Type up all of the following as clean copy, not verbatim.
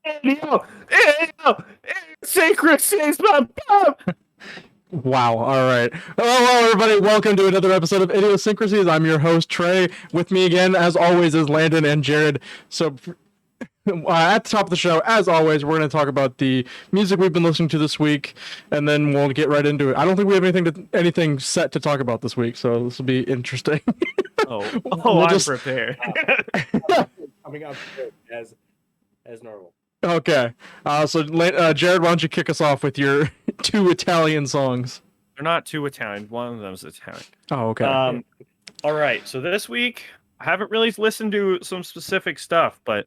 Idiosyncrasies, my pop. Wow. All right. Hello, everybody. Welcome to another episode of Idiosyncrasies. I'm your host, Trey. With me again, as always, is Landon and Jared. So, at the top of the show, as always, we're going to talk about the music we've been listening to this week, and then we'll get right into it. I don't think we have anything set to talk about this week, so this will be interesting. I'm prepared. Coming up as normal. Okay. Jared, why don't you kick us off with your two Italian songs? They're not too Italian. One of them's Italian. Oh, okay. All right. So this week, I haven't really listened to some specific stuff, but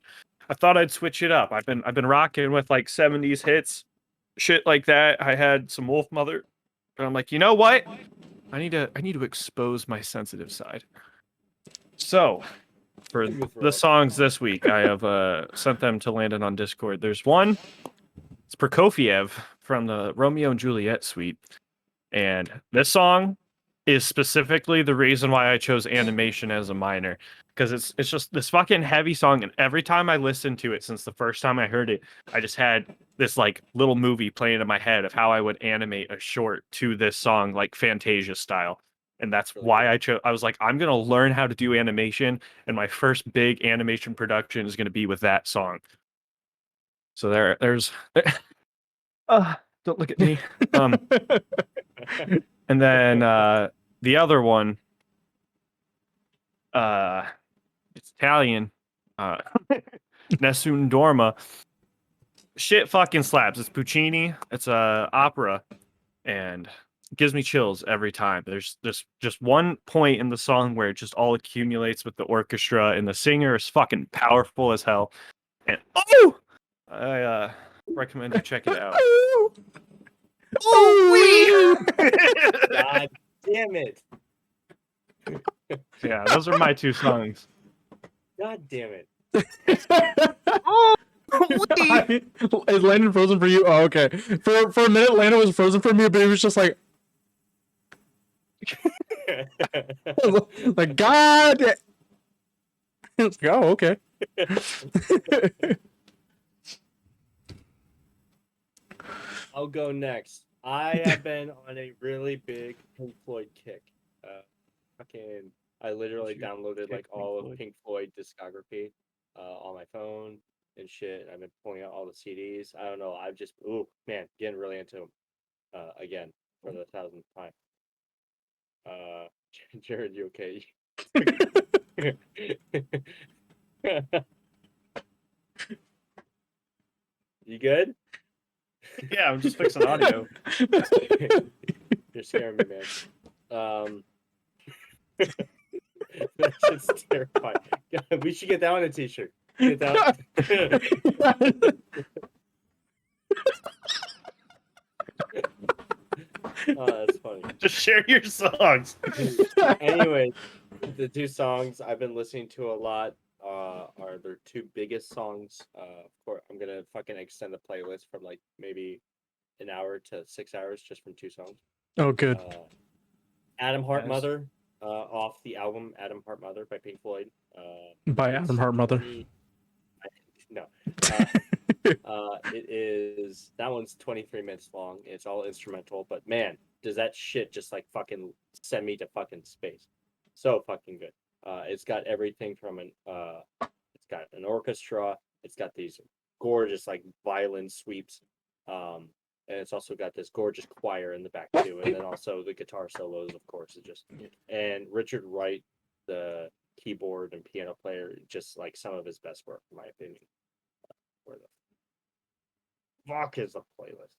I thought I'd switch it up. I've been rocking with like 70s hits, shit like that. I had some Wolf Mother, but I'm like, you know what? I need to expose my sensitive side. So, for the songs this week, I have sent them to Landon on Discord. There's one, it's Prokofiev from the Romeo and Juliet suite, and this song is specifically the reason why I chose animation as a minor, because it's just this fucking heavy song, and every time I listened to it since the first time I heard it, I just had this like little movie playing in my head of how I would animate a short to this song, like Fantasia style. And that's why I chose. I was like, I'm gonna learn how to do animation, and my first big animation production is gonna be with that song. So there's. Don't look at me. And then the other one, it's Italian. Nessun Dorma. Shit fucking slaps. It's Puccini. It's a opera, and it gives me chills every time. There's just one point in the song where it just all accumulates with the orchestra, and the singer is fucking powerful as hell. And I recommend you check it out. God damn it. Yeah, those are my two songs. God damn it. Is Landon frozen for you? Oh, okay. For a minute, Landon was frozen for me, but he was just like, God. It's like, oh, okay. I'll go next. I have been on a really big Pink Floyd kick. I literally downloaded like all of Pink Floyd discography on my phone and shit. I've been pulling out all the CDs. I don't know. I've just getting really into them again for the 1000th time. Jared, you okay? You good? Yeah, I'm just fixing audio. You're scaring me, man. That's just terrifying. We should get that on a t-shirt. Get that. Oh, that's funny. Just share your songs. Anyway, the two songs I've been listening to a lot are their two biggest songs. Of course, I'm gonna fucking extend the playlist from like maybe an hour to 6 hours just from two songs. Oh, good. Adam Heart Mother, off the album Adam Heart Mother by Pink Floyd. By Adam Heart Mother. No. It is, that one's 23 minutes long. It's all instrumental, but man, does that shit just like fucking send me to fucking space. So fucking good. It's got everything from it's got an orchestra, it's got these gorgeous like violin sweeps, and it's also got this gorgeous choir in the back too, and then also the guitar solos, of course, and Richard Wright, the keyboard and piano player, just like some of his best work in my opinion. Where the fuck is the playlist?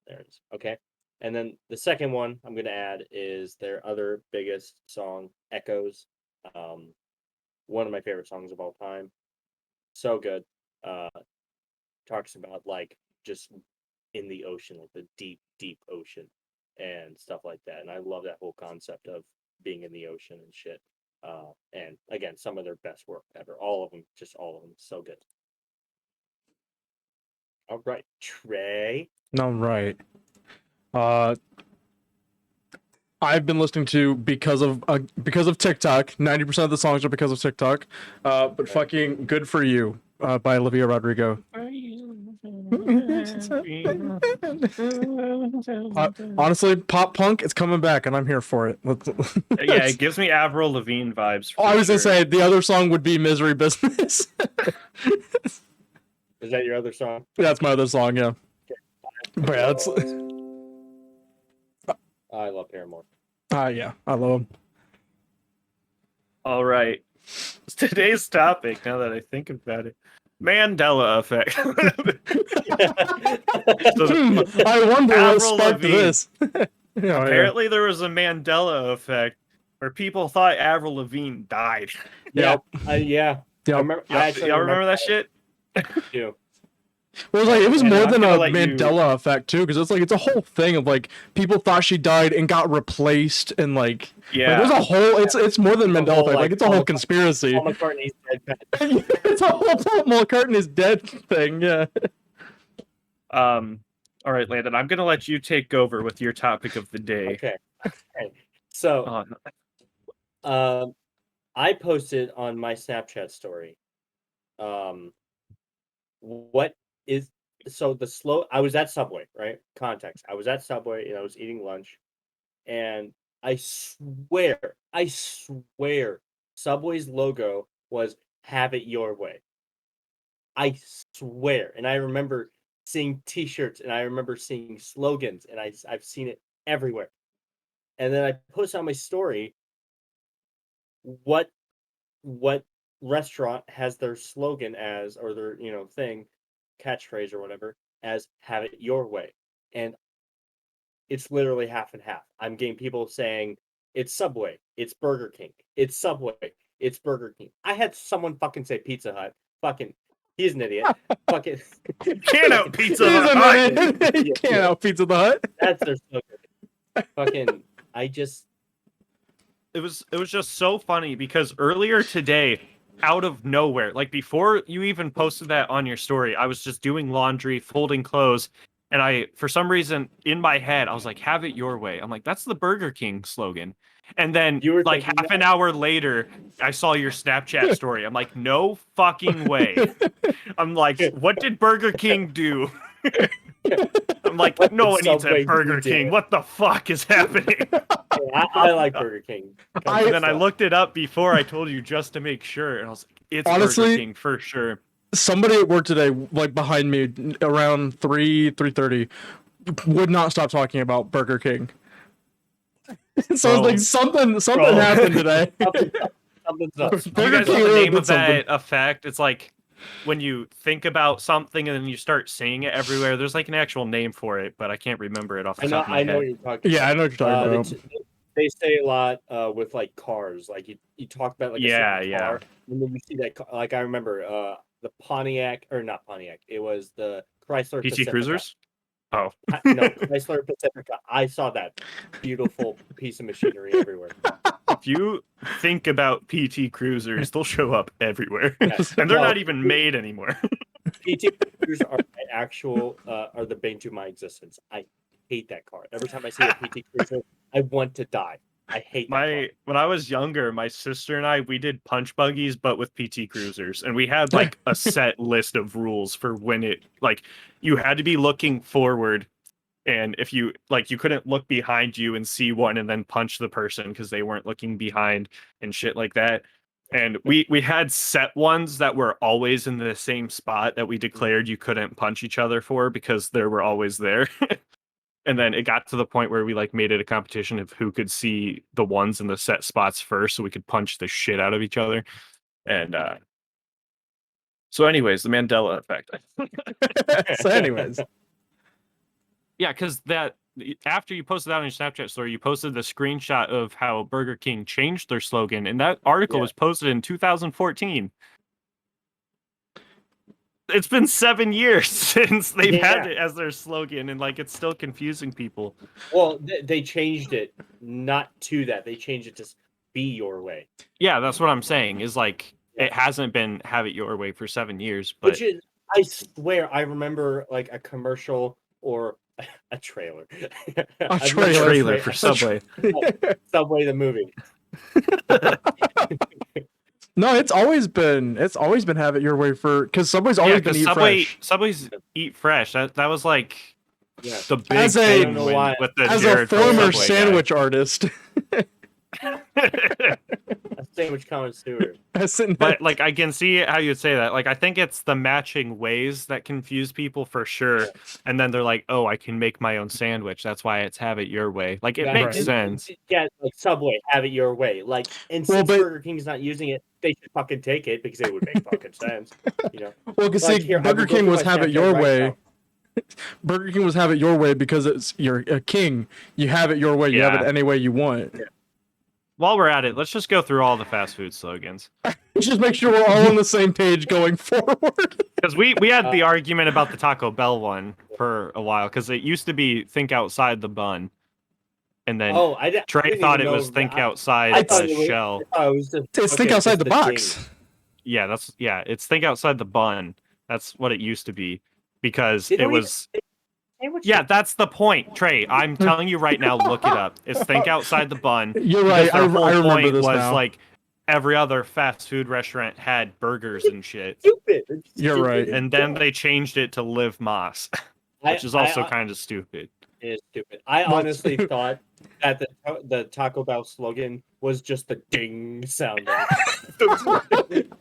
There it is. Okay. And then the second one I'm gonna add is their other biggest song, Echoes. One of my favorite songs of all time. So good. Talks about like just in the ocean, like the deep, deep ocean and stuff like that. And I love that whole concept of being in the ocean and shit. And again, some of their best work ever. All of them, so good. All right, Trey. All right. I've been listening to because of TikTok. 90% of the songs are because of TikTok. But fucking Good For You by Olivia Rodrigo. Honestly, pop punk, it's coming back, and I'm here for it. Yeah, it gives me Avril Lavigne vibes. Oh, I was gonna sure. say the other song would be "Misery Business." Is that your other song? That's my other song, yeah. But yeah, that's I love Paramore. yeah, I love him. All right. Today's topic, now that I think about it, Mandela Effect. I wonder what Avril sparked Lavigne. this. Yeah, Apparently, there was a Mandela Effect where people thought Avril Lavigne died. Yeah, Yep. yeah. Yep. I remember. I Y'all, actually y'all remember that shit? too. Well, it was like it was And more I'm than gonna a let you- Mandela effect too, because it's like it's a whole thing of like people thought she died and got replaced, and like Yeah. there's a whole it's more than It's a Mandela whole, effect, like it's a Paul whole McCartney- conspiracy. Paul McCartney's dead pet. It's a whole Paul McCartney's dead thing, yeah. All right, Landon, I'm gonna let you take over with your topic of the day. Okay. So, I posted on my Snapchat story. What is I was at Subway, right? Context. I was at Subway and I was eating lunch, and I swear, Subway's logo was "Have it your way." I swear, and I remember seeing T-shirts, and I remember seeing slogans, and I've seen it everywhere. And then I posted on my story, what restaurant has their slogan as, or their thing, catchphrase or whatever, as "Have it your way," and it's literally half and half. I'm getting people saying it's Subway, it's Burger King, it's Subway, it's Burger King. I had someone fucking say Pizza Hut. Fucking, he's an idiot. Fucking Can't out Pizza He's Hut. a minute. He can't out Pizza the Hut. That's their slogan. Fucking, It was just so funny because earlier today, out of nowhere, like before you even posted that on your story, I was just doing laundry, folding clothes, and I, for some reason, in my head, I was like, "Have it your way." I'm like, "That's the Burger King slogan." And then, You were like thinking half an hour later, I saw your Snapchat story. I'm like, "No fucking way!" I'm like, "What did Burger King do?" I'm like, What "No did one eats Subway at Burger do? King. What the fuck is happening?" I like Burger King. And then I looked it up before I told you just to make sure, and I was like, "It's Honestly, Burger King for sure." Somebody at work today, like behind me, around 3:30, would not stop talking about Burger King. So Bro. it's like something Bro. happened today. Something's up. You Burger guys King know the really name did of that something. effect? It's like when you think about something and then you start saying it everywhere. There's like an actual name for it, but I can't remember it off the top of my I know head. what you're talking Yeah, about. I know what you're talking about. They say a lot with like cars. Like you talk about like a certain Yeah. car, and then you see that like I remember the Pontiac, or not Pontiac. It was the Chrysler PT Pacifica. Cruisers? Oh. No, Chrysler Pacifica. I saw that beautiful piece of machinery everywhere. If you think about PT Cruisers, they'll show up everywhere. Yes. And they're No, not even made anymore. PT Cruisers are my actual are the bane to my existence. I hate that car. Every time I see a PT Cruiser, I want to die. I hate that car. When I was younger, my sister and I, we did punch buggies, but with PT Cruisers, and we had like a set list of rules for when it, like, you had to be looking forward, and if you like, you couldn't look behind you and see one and then punch the person because they weren't looking behind and shit like that. And we had set ones that were always in the same spot that we declared you couldn't punch each other for because they were always there. And then it got to the point where we like made it a competition of who could see the ones in the set spots first so we could punch the shit out of each other. And so anyways, the Mandela effect. So anyways, Yeah, because that after you posted that on your Snapchat story, you posted the screenshot of how Burger King changed their slogan, and that article was posted in 2014. It's been 7 years since they've had it as their slogan, and like it's still confusing people. Well, they changed it not to that. They changed it to "Be Your Way." Yeah, that's what I'm saying. Is like it hasn't been "Have It Your Way" for 7 years, but Which is, I swear, I remember like a commercial or a trailer. A trailer for Subway. Subway the movie. No, it's always been have it your way because Subway's always been eat fresh. Subway's eat fresh. That was like Yeah. the big As a- thing I don't know why. with the As a Jared from former Subway sandwich artist, guy. A sandwich connoisseur. But like I can see how you'd say that. Like I think it's the matching ways that confuse people for sure. And then they're like, "Oh, I can make my own sandwich. That's why it's have it your way." Like it Yeah, makes Right. sense. Yeah, like Subway, have it your way. Like, and Well, since but- Burger King's not using it, they should fucking take it because it would make fucking sense. You know, well, because Like, see, here, I will Burger go King through was my have it Snapchat your right way. now. Burger King was have it your way because you're a king. You have it your way. You have Yeah. it any way you want. While we're at it, let's just go through all the fast food slogans. Just make sure we're all on the same page going forward. Because we had the argument about the Taco Bell one for a while, because it used to be think outside the bun. And then Oh, I Trey didn't thought even it was know think that. outside I thought the it was- shell. I thought it was just It's think fucking outside the just box. Yeah, it's think outside the bun. That's what it used to be. Because They it don't even was say sandwich. yeah, that's the point, Trey. I'm telling you right now, look it up. It's think outside the bun. You're Because right. their I whole remember point this was now. like every other fast food restaurant had burgers and shit. Stupid. It's You're stupid right. as And then fuck. they changed it to Live Moss, which is also kind of stupid. It is stupid. I But- honestly thought that the Taco Bell slogan was just the ding sound.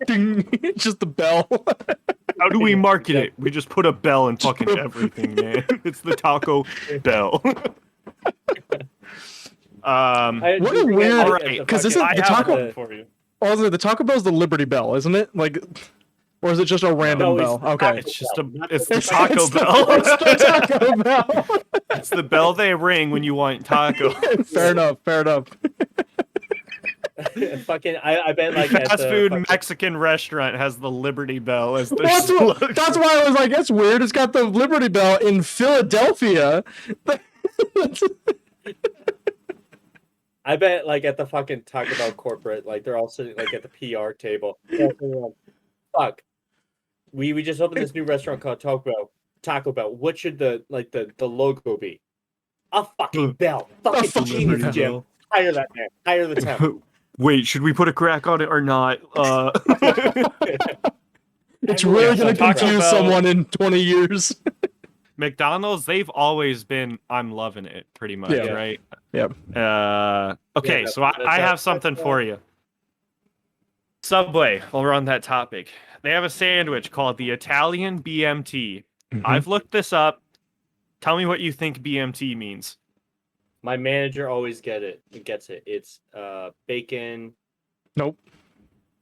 Ding. It's just the bell. How do we market it? We just put a bell in fucking everything, man. It's the Taco Bell. What a weird- Alright, 'cause isn't I the have Taco- one for you. Also, the Taco Bell's the Liberty Bell, isn't it? Like, or is it just a random No, it's bell? the Okay. Taco It's just Bell, not it's the the Taco It's the- Bell. it's the Taco Bell. It's the bell they ring when you want taco. Fair enough. Fair enough. Fucking, I bet like at Fast the food fucking- Mexican restaurant has the Liberty Bell as their That's, slogan. that's why I was like, that's weird. It's got the Liberty Bell in Philadelphia. I bet like at the fucking Taco Bell corporate, like they're all sitting like at the PR table. They're like, fuck. We just opened this new restaurant called Taco Bell. What should the logo be? A fucking bell. Fucking fucking genius, bell. Jim. Hire that man. Hire the temp. Wait, should we put a crack on it or not? It's Everyone really else going on to Taco confuse Bell. someone in 20 years. McDonald's, they've always been I'm loving it, pretty much, Yeah. right? Yep. Okay, Yeah, so that's- I have that's- something that's, for you. Subway, while we're on that topic. They have a sandwich called the Italian BMT. Mhm. I've looked this up. Tell me what you think BMT means. My manager always gets it. It's bacon. Nope.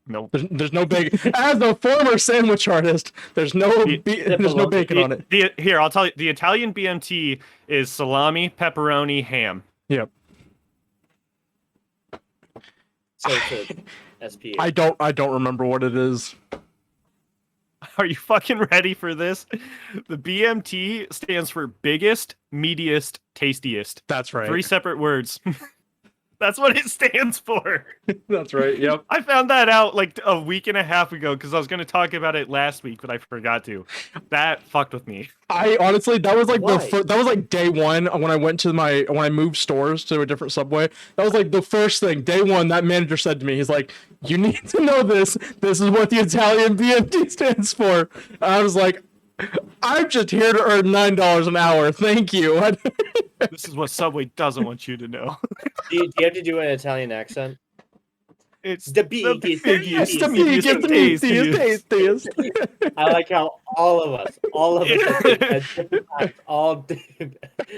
Nope. There's no bacon. As a former sandwich artist, there's no there's no bacon on it. Here, I'll tell you. The Italian BMT is salami, pepperoni, ham. Yep. So it's a SPA. I don't remember what it is. Are you fucking ready for this? The BMT stands for biggest, meatiest, tastiest. That's right. 3 separate words. That's what it stands for. That's right. Yep. I found that out like a week and a half ago because I was going to talk about it last week, but I forgot to. That fucked with me. I honestly, that was like Why? that was like day one when I went to when I moved stores to a different Subway. That was like the first thing. Day one, that manager said to me, he's like, "You need to know this. This is what the Italian BMT stands for." I was like, "I'm just here to earn $9 an hour. Thank you." This is what Subway doesn't want you to know. Do you have to do an Italian accent? It's The biggest, It's the Meatiest, biggest, tastiest. tastiest. I like how all of us at different times, all did.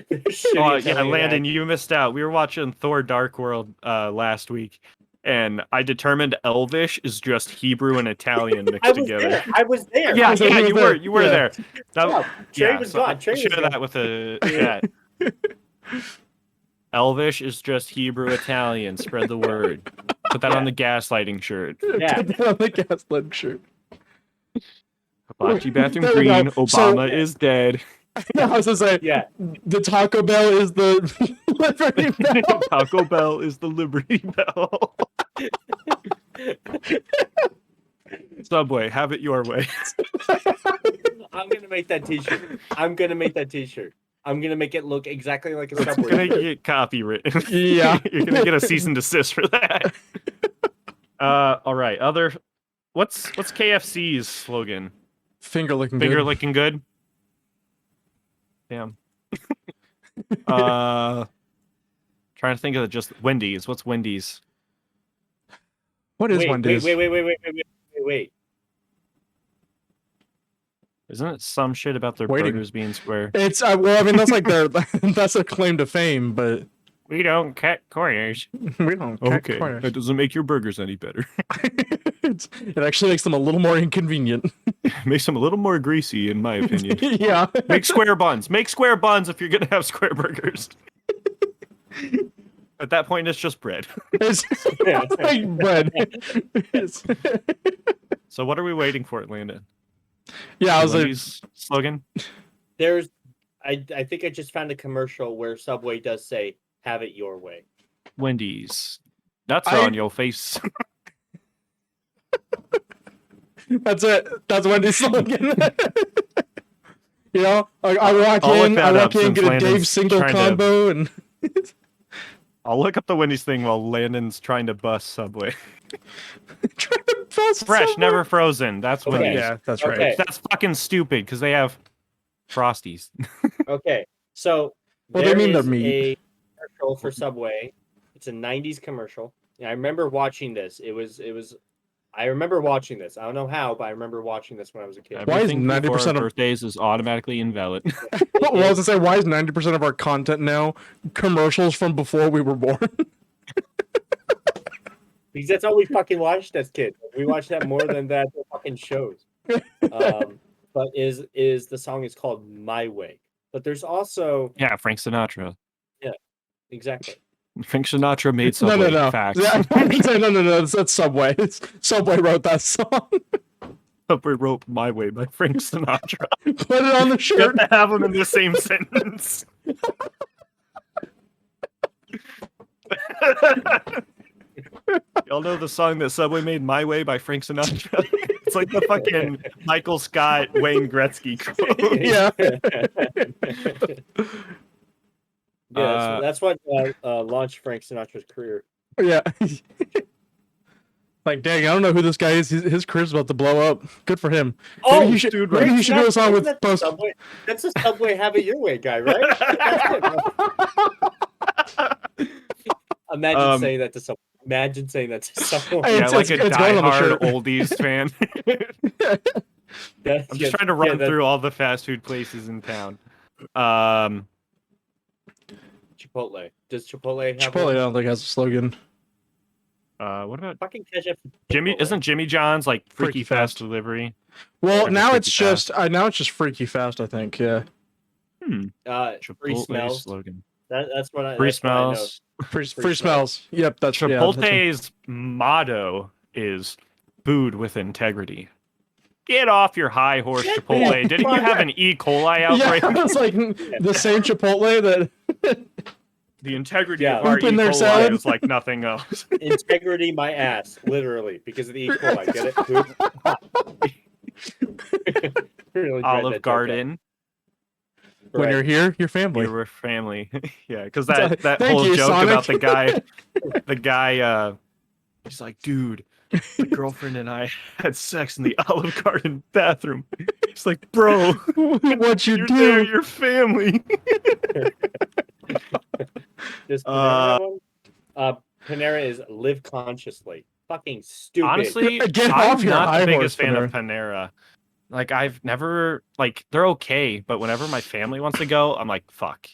their shitty Oh, yeah, Italian Landon, accent. you missed out. We were watching Thor Dark World last week, and I determined Elvish is just Hebrew and Italian mixed I was together. there. I was there. Yeah, So yeah, you you were were, there. you were Yeah. there. That, Yeah, Trey was so gone. Trey was share gone. that with a chat. Elvish is just Hebrew Italian. Spread the word. Put that on the gaslighting shirt. Yeah. Put that on the gaslit shirt. Hibachi bathroom There we go. green. So- Obama is dead. I was gonna say, Yeah. the Taco Bell is the Liberty Bell. Taco Bell is the Liberty Bell. Subway, have it your way. I'm gonna make that T-shirt. I'm gonna make it look exactly like a It's Subway. gonna get copywritten. Yeah. You're gonna get a cease and desist for that. All right. What's KFC's slogan? Finger licking Finger good. licking good. Damn. Trying to think of just Wendy's. What's Wendy's? What is Wendy's? Wait. Isn't it some shit about their Waiting. burgers being square? It's well, I mean that's like their that's their claim to fame, but We don't cut corners. we don't cut corners. That doesn't make your burgers any better. It actually makes them a little more inconvenient. Makes them a little more greasy, in my opinion. Yeah. Make square buns. Make square buns if you're gonna have square burgers. At that point, it's just bread. It's like bread. So what are we waiting for, Landon? Yeah, I was like, Wendy's slogan. There's, I think I just found a commercial where Subway does say, "Have it your way." Wendy's. Nuts are on your face. that's it. That's Wendy's slogan. You know, I walk I'll look in, that up get since a Landon's Dave single trying to- combo, and I'll look up the Wendy's thing while Landon's trying to bust Subway. try to bust Fresh, Subway. never frozen. That's Okay. Wendy's. Yeah, that's Okay. right. That's fucking stupid because they have Frosties. Okay, so Well, they mean there they're is meat. a commercial for Subway. It's a '90s commercial. And I remember watching this. I remember watching this. I don't know how, but I remember watching this when I was a kid. Why is Everything before 90% of- birthdays is automatically invalid? Well, I was gonna say, why is 90% of our content now commercials from before we were born? Because that's all we fucking watched as kids. We watched that more than that fucking shows. But the song is called "My Way." But there's also Yeah, Frank Sinatra. exactly. Frank Sinatra made No, Subway. no. Facts. Yeah, no. That's Subway. Subway wrote that song. Subway wrote "My Way" by Frank Sinatra. Put it on the You shirt. have to have them in the same sentence. Y'all know the song that Subway made, "My Way" by Frank Sinatra? It's like the fucking Michael Scott, Wayne Gretzky quote. Yeah. Yeah, that's what launched Frank Sinatra's career. Yeah. Like, dang, I don't know who this guy is. His career's about to blow up. Good for him. Maybe he should, dude, maybe he should do a song with That's post. That's a Subway "Have It Your Way" guy, right? Imagine saying that to someone. Imagine saying that to someone. Hey, Yeah, It's- like a it's going on the diehard shirt. oldies fan. I'm just trying to run through all the fast food places in town. Chipotle. Does Chipotle have Chipotle, I one? don't think has a slogan. What about Fucking ketchup. Jimmy? Chipotle. Isn't Jimmy John's like Freaky freaky fast Fast. delivery? Well, Or now Freaky it's just freaky fast. I think. Yeah. Free Chipotle smells. slogan. That's what I. Free that's what I know. smells. Free smells. Yep. That's yeah, that's right. Chipotle's motto is "food with integrity." Get off your high horse, Get Chipotle. the Didn't you fuck have an E. coli Yeah, outbreak? it's like the same Chipotle that. The integrity Yeah. of our E. Poop in their coli salad. is like nothing else. Integrity, my ass, literally, because of the E. coli. Get it? Really dread that Olive joke. Garden. When Right. you're here, your family. You're with family. Yeah, because that Thank whole you, joke Sonic. about the guy, he's like, dude, my girlfriend and I had sex in the Olive Garden bathroom. He's like, bro, What you you're do? there, your family. Does Panera have one? Panera is live consciously. Fucking stupid. Honestly, Get I'm off your not high the biggest horse, fan of Panera. Like, I've never, like, they're okay, but whenever my family wants to go, I'm like, fuck.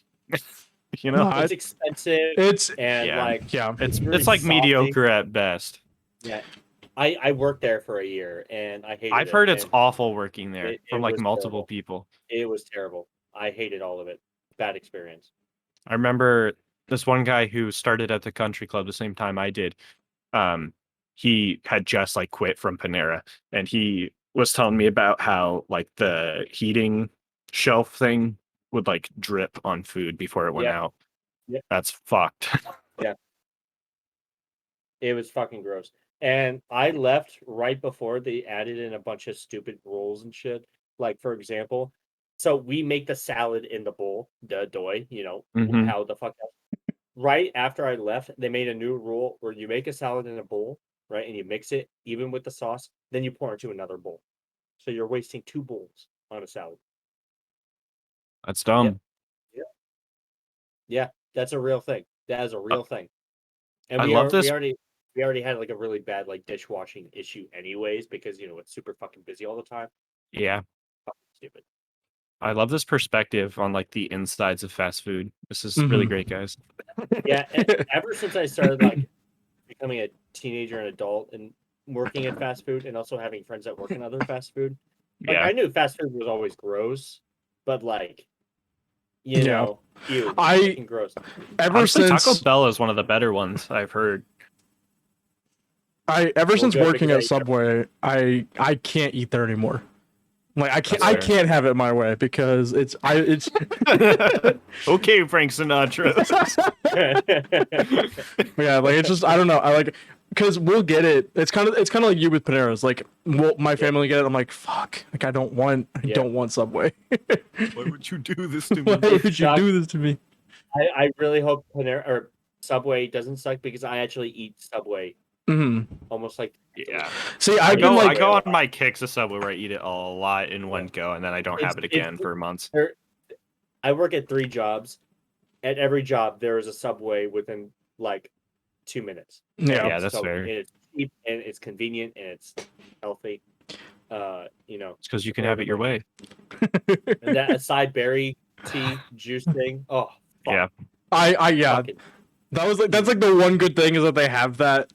You know? No, it's expensive It's and yeah. like yeah. It's really like salty. mediocre at best. Yeah, I worked there for a year and I hated it. I've heard it's and awful working there it from like was multiple terrible. people. It was terrible. I hated all of it. Bad experience. I remember this one guy who started at the country club the same time I did. He had just like quit from Panera, and he was telling me about how like the heating shelf thing would like drip on food before it went Yeah. out. Yeah. That's fucked. It was fucking gross. And I left right before they added in a bunch of stupid rules and shit. Like, for example, so we make the salad in the bowl, the doy, Mhm. how the fuck. Right after I left, they made a new rule where you make a salad in a bowl, right? And you mix it even with the sauce, then you pour into another bowl. So you're wasting 2 bowls on a salad. That's dumb. Yeah, that's a real thing. That is a real thing. And I we love this. we already had like a really bad like dishwashing issue anyways because it's super fucking busy all the time. Yeah. Fucking stupid. I love this perspective on like the insides of fast food. This is really great, guys. Yeah, ever since I started like becoming a teenager and adult and working in fast food and also having friends that work in other fast food, like Yeah. I knew fast food was always gross, but like Yeah. ew, I fucking gross. ever Honestly, since Taco Bell is one of the better ones I've heard. since good, working because at I eat Subway, I can't eat there anymore. Like That's I fair. can't have it my way because it's Okay, Frank Sinatra. yeah, like it's just I don't know. I like because we'll get it. It's kind of like you with Paneras. Like my family get it. I'm like fuck. Like I don't want Subway. Why would you do this to Why me? would you do this to me? I really hope Panera or Subway doesn't suck because I actually eat Subway almost like Yeah. See, I I've been go like on my kicks of Subway where I eat it a lot in one go, and then I don't have it again for months. I work at 3 jobs. At every job, there is a Subway within like 2 minutes. Yeah. Yeah, that's fair. And it's cheap and it's convenient and it's healthy. It's because you can have it your way. And that acai berry tea juice thing. Oh, fuck. Yeah. yeah. Fucking- That's like the one good thing is that they have that.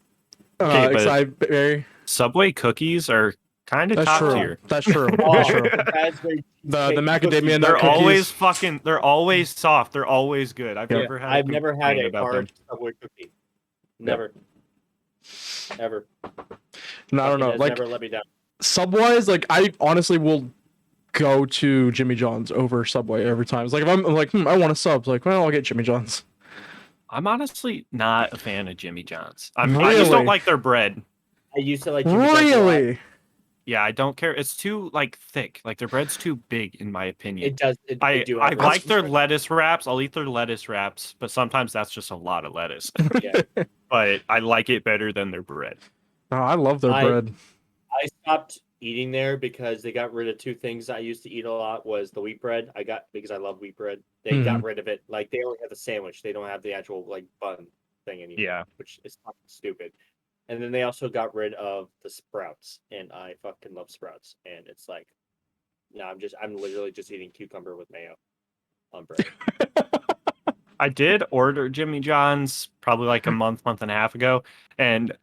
Okay, but acai berry. Subway cookies are kind of That's top true. tier. That's true. Oh, That's true. raspberry The cheesecake macadamia cookies. nut They're cookies. always fucking. They're always soft. They're always good. I've never had. I've never had complaint a about hard them. Subway cookie. Never. Ever. No, I don't know. Has Like never let me down. Subway's, like I honestly will go to Jimmy John's over Subway every time. It's like if I'm like, I want a sub. It's like, well, I'll get Jimmy John's. I'm honestly not a fan of Jimmy John's. I just Really? don't like their bread. I used to like Jimmy John's a lot. Really? Yeah, I don't care. It's too like thick. Like their bread's too big, in my opinion. It does. I do I have like their bread. lettuce wraps. I'll eat their lettuce wraps, but sometimes that's just a lot of lettuce. Yeah. But I like it better than their bread. No, I love their bread. I stopped eating there because they got rid of 2 things I used to eat a lot was the wheat bread. Because I love wheat bread. They got rid of it. Like they only have the sandwich. They don't have the actual like bun thing anymore. Yeah. Which is fucking stupid. And then they also got rid of the sprouts, and I fucking love sprouts. And it's like, no, I'm literally just eating cucumber with mayo on bread. I did order Jimmy John's probably like a month and a half ago, and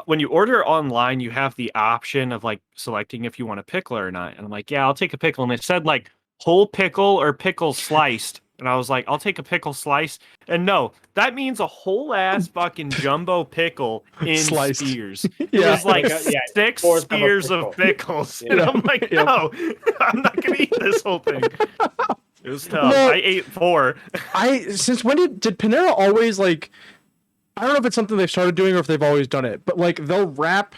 when you order online, you have the option of like selecting if you want a pickle or not. And I'm like, yeah, I'll take a pickle. And it said like whole pickle or pickle sliced. And I was like, I'll take a pickle slice. And no, that means a whole ass fucking jumbo pickle in Sliced. spears. It Yeah. was like Like, yeah, 6 fourth of a spears pickle. of pickles. Yeah. And I'm like, Yep. no, I'm not gonna eat this whole thing. It was tough. No. I ate 4. Since when did Panera always like? I don't know if it's something they've started doing or if they've always done it, but like they'll wrap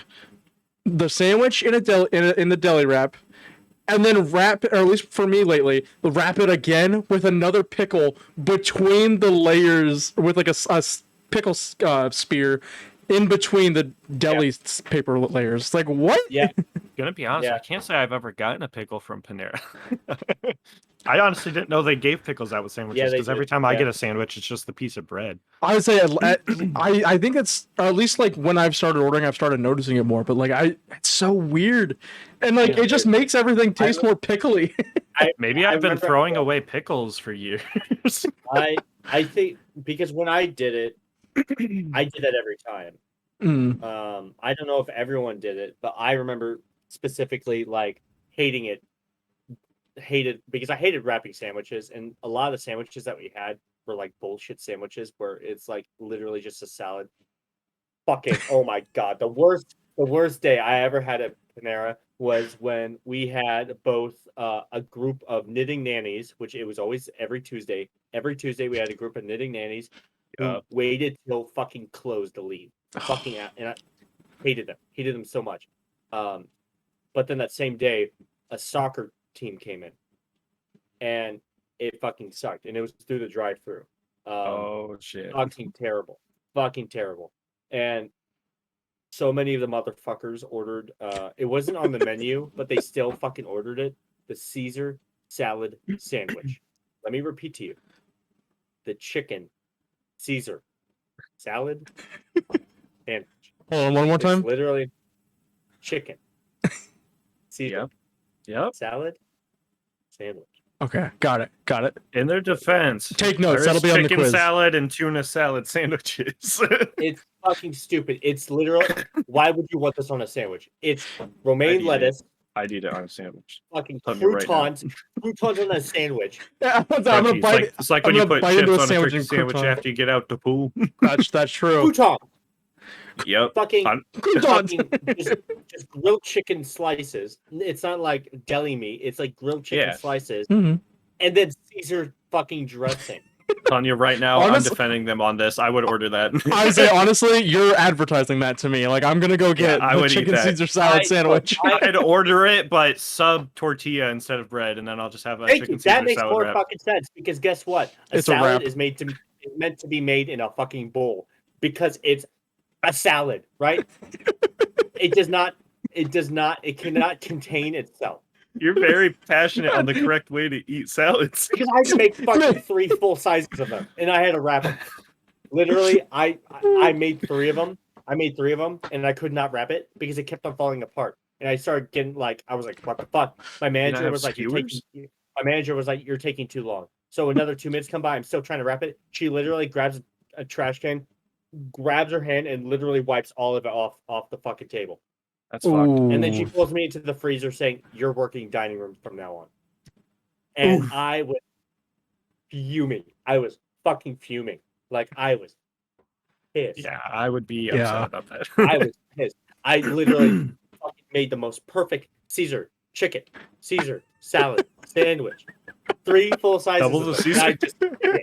the sandwich in the deli wrap, and then wrap, or at least for me lately, they'll wrap it again with another pickle between the layers with like a pickle spear in between the deli paper layers. It's like what? Yeah. Gonna be honest, Yeah. I can't say I've ever gotten a pickle from Panera. I honestly didn't know they gave pickles out with sandwiches they because every do. time I Yeah. get a sandwich, it's just the piece of bread. I would say I think it's, or at least like when I've started ordering, I've started noticing it more. But like it's so weird, and like it just makes everything taste more pickly. Maybe I I've been remember- throwing away pickles for years. I think because when I did it, I did that every time. I don't know if everyone did it, but I remember specifically like hated because I hated wrapping sandwiches, and a lot of the sandwiches that we had were like bullshit sandwiches where it's like literally just a salad. Fucking oh my god, the worst day I ever had at Panera was when we had both a group of knitting nannies, which it was always every Tuesday. Every Tuesday we had a group of knitting nannies who waited till fucking close to leave. Fucking out, and I hated them so much. But then that same day, a soccer team came in, and it fucking sucked, and it was through the drive-through. Oh shit! Fucking terrible, and so many of the motherfuckers ordered. It wasn't on the menu, but they still fucking ordered it. The Caesar salad sandwich. Let me repeat to you: the chicken Caesar salad sandwich. Hold on, one more It's time. literally chicken Caesar Yep. salad sandwich. Okay, got it. In their defense, Take notes. there is That'll be on the chicken quiz. salad and tuna salad sandwiches. It's fucking stupid. It's literally. Why would you want this on a sandwich? It's romaine eat it. lettuce, I'd eat it on a sandwich. fucking Tell me right now. croutons on a sandwich. Yeah, I'm Crunchy. gonna bite. It's like I'm when you gonna put bite into chips a on a sandwich turkey and sandwich crouton. after you get out the pool. That's true. Crouton. Yep. Fucking, Croutons. just grilled chicken slices. It's not like deli meat. It's like grilled chicken Yeah. slices, Mhm. and then Caesar fucking dressing. Telling you right now, I'm Honestly- defending them on this. I would order that. I would say honestly, you're advertising that to me. Like I'm gonna go get I the would eat chicken that. Caesar salad sandwich. I'd order it, but sub tortilla instead of bread, and then I'll just have a Thank chicken you. Caesar That makes salad more wrap. fucking sense because guess what? It's a salad wrap. is meant to be made in a fucking bowl because it's a salad, right? It cannot contain itself. You're very passionate on the correct way to eat salads. Because I had to make fucking 3 full sizes of them, and I had to wrap them. Literally, I made 3 of them. And I could not wrap it because it kept on falling apart. And I started getting like, I was like, what the fuck? My manager have was like, skewers? you're taking too long. So another 2 minutes come by. I'm still trying to wrap it. She literally grabs a trash can, grabs her hand, and literally wipes all of it off the fucking table. That's fucked. And then she pulls me into the freezer saying, "You're working dining room from now on." And I was fuming. I was fucking fuming. Like I was pissed. Yeah, I would be upset about that. I was pissed. I literally fucking made the most perfect Caesar chicken, Caesar salad sandwich, 3 full sizes. Double the of them. Caesar.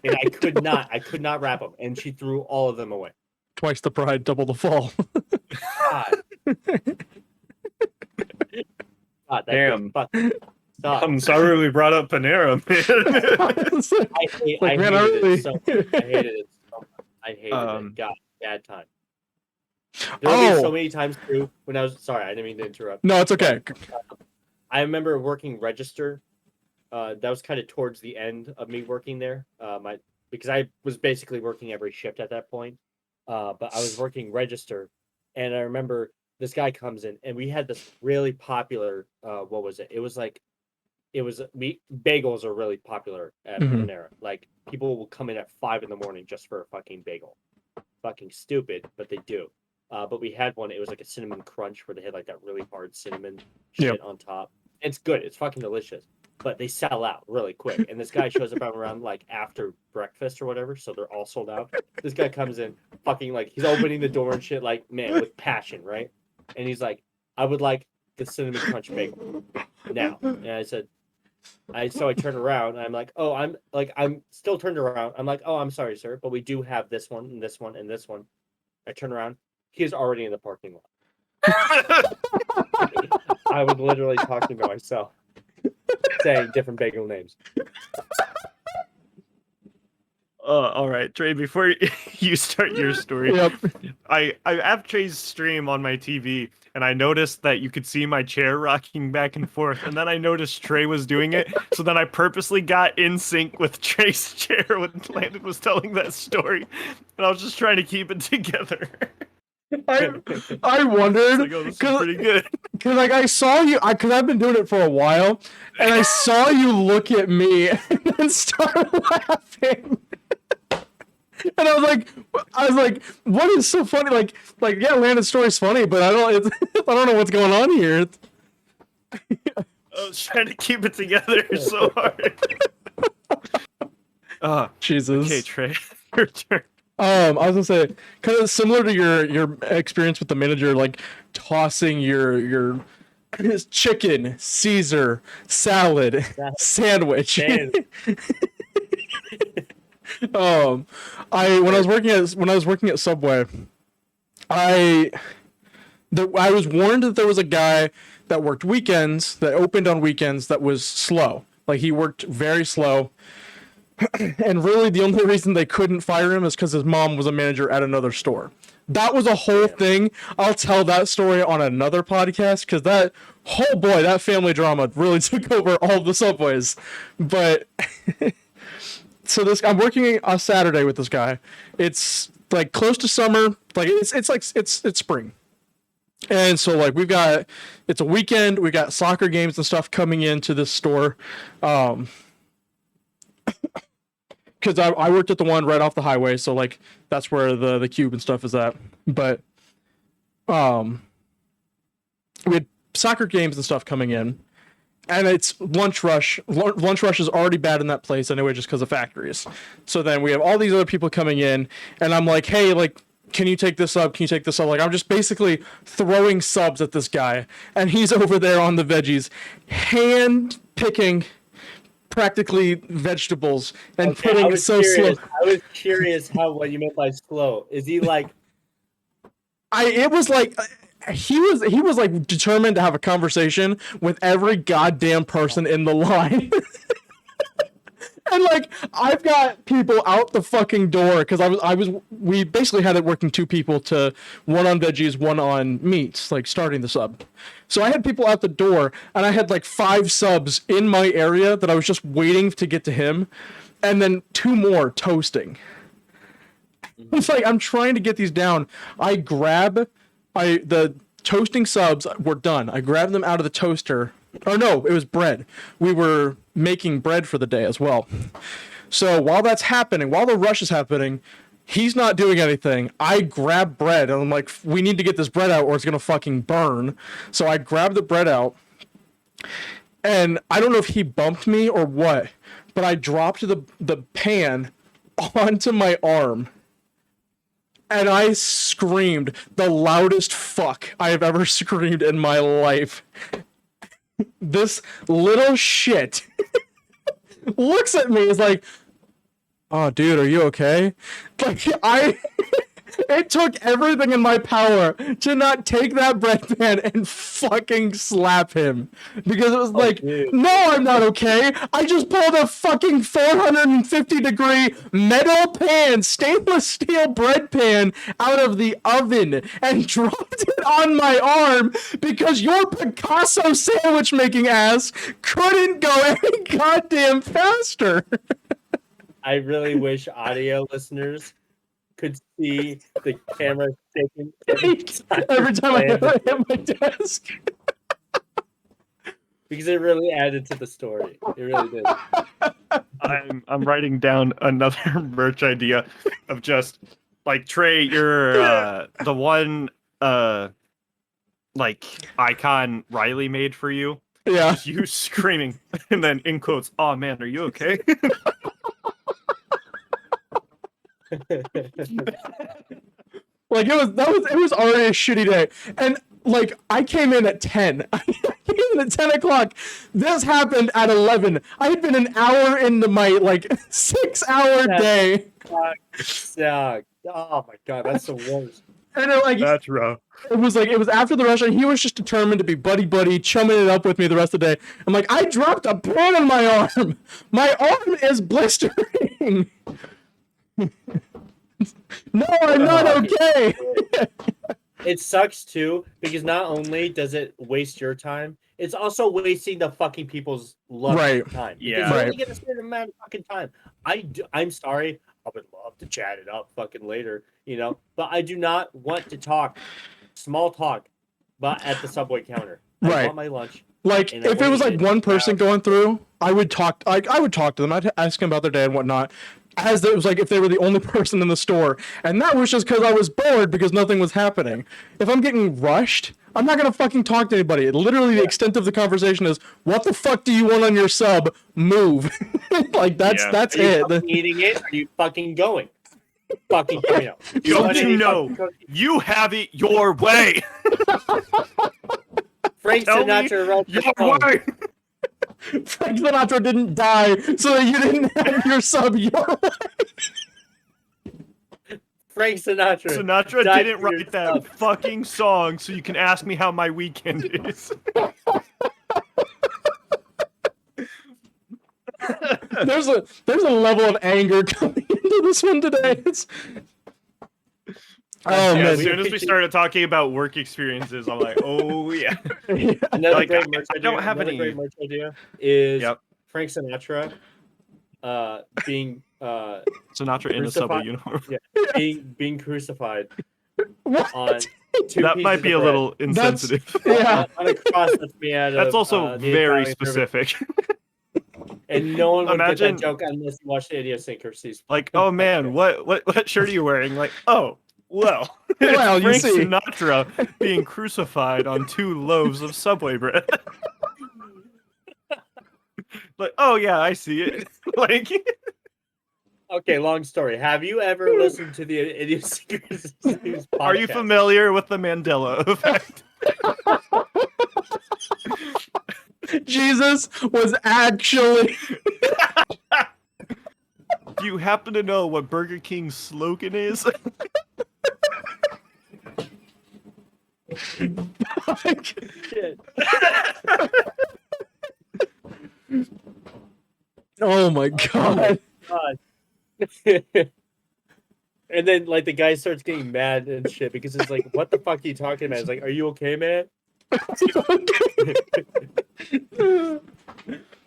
And I could not wrap them. And she threw all of them away. Twice the pride, double the fall. God. God, that Damn. fucking sucks. I'm sorry we brought up Panera, man. I hated it so much. I hated Um, it. God, bad time. There have been so many times too when I was sorry, I didn't mean to interrupt. No, it's okay. I remember working register. That was kind of towards the end of me working there. Because I was basically working every shift at that point. But I was working register, and I remember this guy comes in, and we had this really popular. What was it? Bagels are really popular at Panera. Like people will come in at 5 a.m. just for a fucking bagel. Fucking stupid, but they do. But we had one. It was like a cinnamon crunch where they had like that really hard cinnamon shit on top. It's good. It's fucking delicious. But they sell out really quick. And this guy shows up around like after breakfast or whatever, so they're all sold out. This guy comes in, fucking like he's opening the door and shit, like man, with passion, right? And he's like, "I would like the cinnamon crunch bagel now." And I said, I turned around and I'm like, "Oh, I'm still turned around. I'm like, "Oh, I'm sorry, sir, but we do have this one and this one and this one." I turn around, he is already in the parking lot. I was literally talking to myself, saying different bagel names. All right, Trey, before you start your story, I have Trey's stream on my TV, and I noticed that you could see my chair rocking back and forth, and then I noticed Trey was doing it, so then I purposely got in sync with Trey's chair when Landon was telling that story, and I was just trying to keep it together. I wondered Like, oh, this is pretty good. because like I saw you, because I've been doing it for a while, and I saw you look at me and then start laughing. And I was like, what is so funny? Like yeah, Landon's story's funny, but I don't know what's going on here. I was trying to keep it together so hard. Jesus. Okay, Trey, your turn. I was gonna say, kind of similar to your experience with the manager, like tossing your chicken Caesar salad sandwich. When I was working at Subway, I was warned that there was a guy that worked weekends, that opened on weekends, that was slow. Like he worked very slow. And really the only reason they couldn't fire him is because his mom was a manager at another store. That was a whole thing. I'll tell that story on another podcast because that that family drama really took over all the subways. But so I'm working on Saturday with this guy. It's like close to summer, like it's spring. And so like it's a weekend, we got soccer games and stuff coming into this store. Because I worked at the one right off the highway, so like that's where the cube and stuff is at. But we had soccer games and stuff coming in, and it's lunch rush. Lunch rush is already bad in that place anyway, just because of factories. So then we have all these other people coming in, and I'm like, hey, like, can you take this up? Can you take this up? Like, I'm just basically throwing subs at this guy, and he's over there on the veggies, hand picking practically vegetables and putting so slow. I was curious what you meant by slow. Is he like? It was like he was like determined to have a conversation with every goddamn person in the line. And like I've got people out the fucking door because we basically had it working 2 people to 1 on veggies, 1 on meats, like starting the sub. So I had people out the door and I had like 5 subs in my area that I was just waiting to get to him, and then 2 more toasting. It's like I'm trying to get these down. The toasting subs were done. I grabbed them out of the toaster. Oh no, it was bread. We were making bread for the day as well. So while that's happening, while the rush is happening, he's not doing anything. I grab bread and I'm like, we need to get this bread out or it's gonna fucking burn. So I grab the bread out, and I don't know if he bumped me or what, but I dropped the pan onto my arm. And I screamed the loudest fuck I have ever screamed in my life. This little shit looks at me, is like, oh dude, are you okay? Like it took everything in my power to not take that bread pan and fucking slap him, because it was no, I'm not okay. I just pulled a fucking 450-degree metal pan, stainless steel bread pan out of the oven and dropped it on my arm because your Picasso sandwich making ass couldn't go any goddamn faster. I really wish audio listeners could see the camera shaking every time I hit my desk. Because it really added to the story. It really did. I'm writing down another merch idea of just like, Trey, you're the one like icon Riley made for you. Yeah. Just you screaming and then in quotes, "Oh man, are you okay?" Like it was already a shitty day, and like I came in at 10. I came in at 10 o'clock. This happened at 11. I had been an hour into my like 6-hour day. Sucked. Oh my god, that's the worst. And that's rough. It was after the rush, and he was just determined to be buddy, chumming it up with me the rest of the day. I'm like, I dropped a pan on my arm. My arm is blistering. No, I'm not okay. It sucks too, because not only does it waste your time, it's also wasting the fucking people's time. Yeah. You only get a certain amount of fucking time. I'm sorry. I would love to chat it up fucking later, but I do not want to talk small talk, but at the Subway counter. I want my lunch. Like if it was like one person going through, I would talk to them. I'd ask them about their day and whatnot. As it was like if they were the only person in the store, and that was just because I was bored because nothing was happening. If I'm getting rushed, I'm not gonna fucking talk to anybody. Literally, the extent of the conversation is, "What the fuck do you want on your sub? Move." Like that's Are it. You eating it? Or are you fucking going? Fucking going out. You have it your way. Frank Sinatra wrote the song. Frank Sinatra didn't die so that you didn't have your sub your way. Frank Sinatra didn't write that fucking song so you can ask me how my weekend is. There's a level of anger coming into this one today. Oh Yeah, man, as soon as we started talking about work experiences, I'm like, oh yeah. Another Like, great merch I idea. don't have Another any- great merch idea is Yep. Frank Sinatra being Sinatra in a subway uniform. Yeah, being crucified What? on two That pieces might be of a bread. little insensitive. Yeah. On a cross that's made out of That's also the very Italian specific. and no one would get Imagine- that joke unless you watched the Idiosyncrasies. Like, oh man, what shirt are you wearing? Like, oh, well, Well, it's you Frank see. Sinatra being crucified on 2 loaves of Subway bread. Like, oh yeah, I see it. Like, Okay, long story. Have you ever listened to the Idiosyncrasies podcast? are you familiar with the Mandela Effect? Jesus was actually. Do you happen to know what Burger King's slogan is? Shit. Oh my god. God. And then like the guy starts getting mad and shit because it's like, what the fuck are you talking about? It's like, are you okay, man?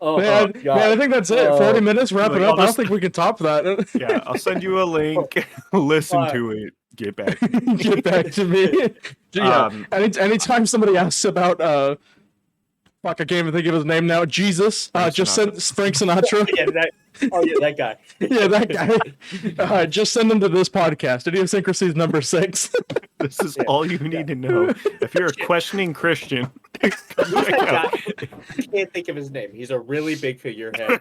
Oh, Man, God. man, I think that's it. 40 minutes, wrap Like, it I'll up. I don't just- think we can top that. Yeah, I'll send you a link. Listen to it. Get back. Get back to me. Yeah. Um, Anytime somebody asks about fuck, I can't even think of his name now. Jesus. Frank Just send Frank Sinatra. Yeah, that guy. Yeah, that guy. Just send them to this podcast. Idiosyncrasies number 6. This is Yeah. all you need to know. If you're a questioning Christian, Who's that guy? I can't think of his name. He's a really big figurehead.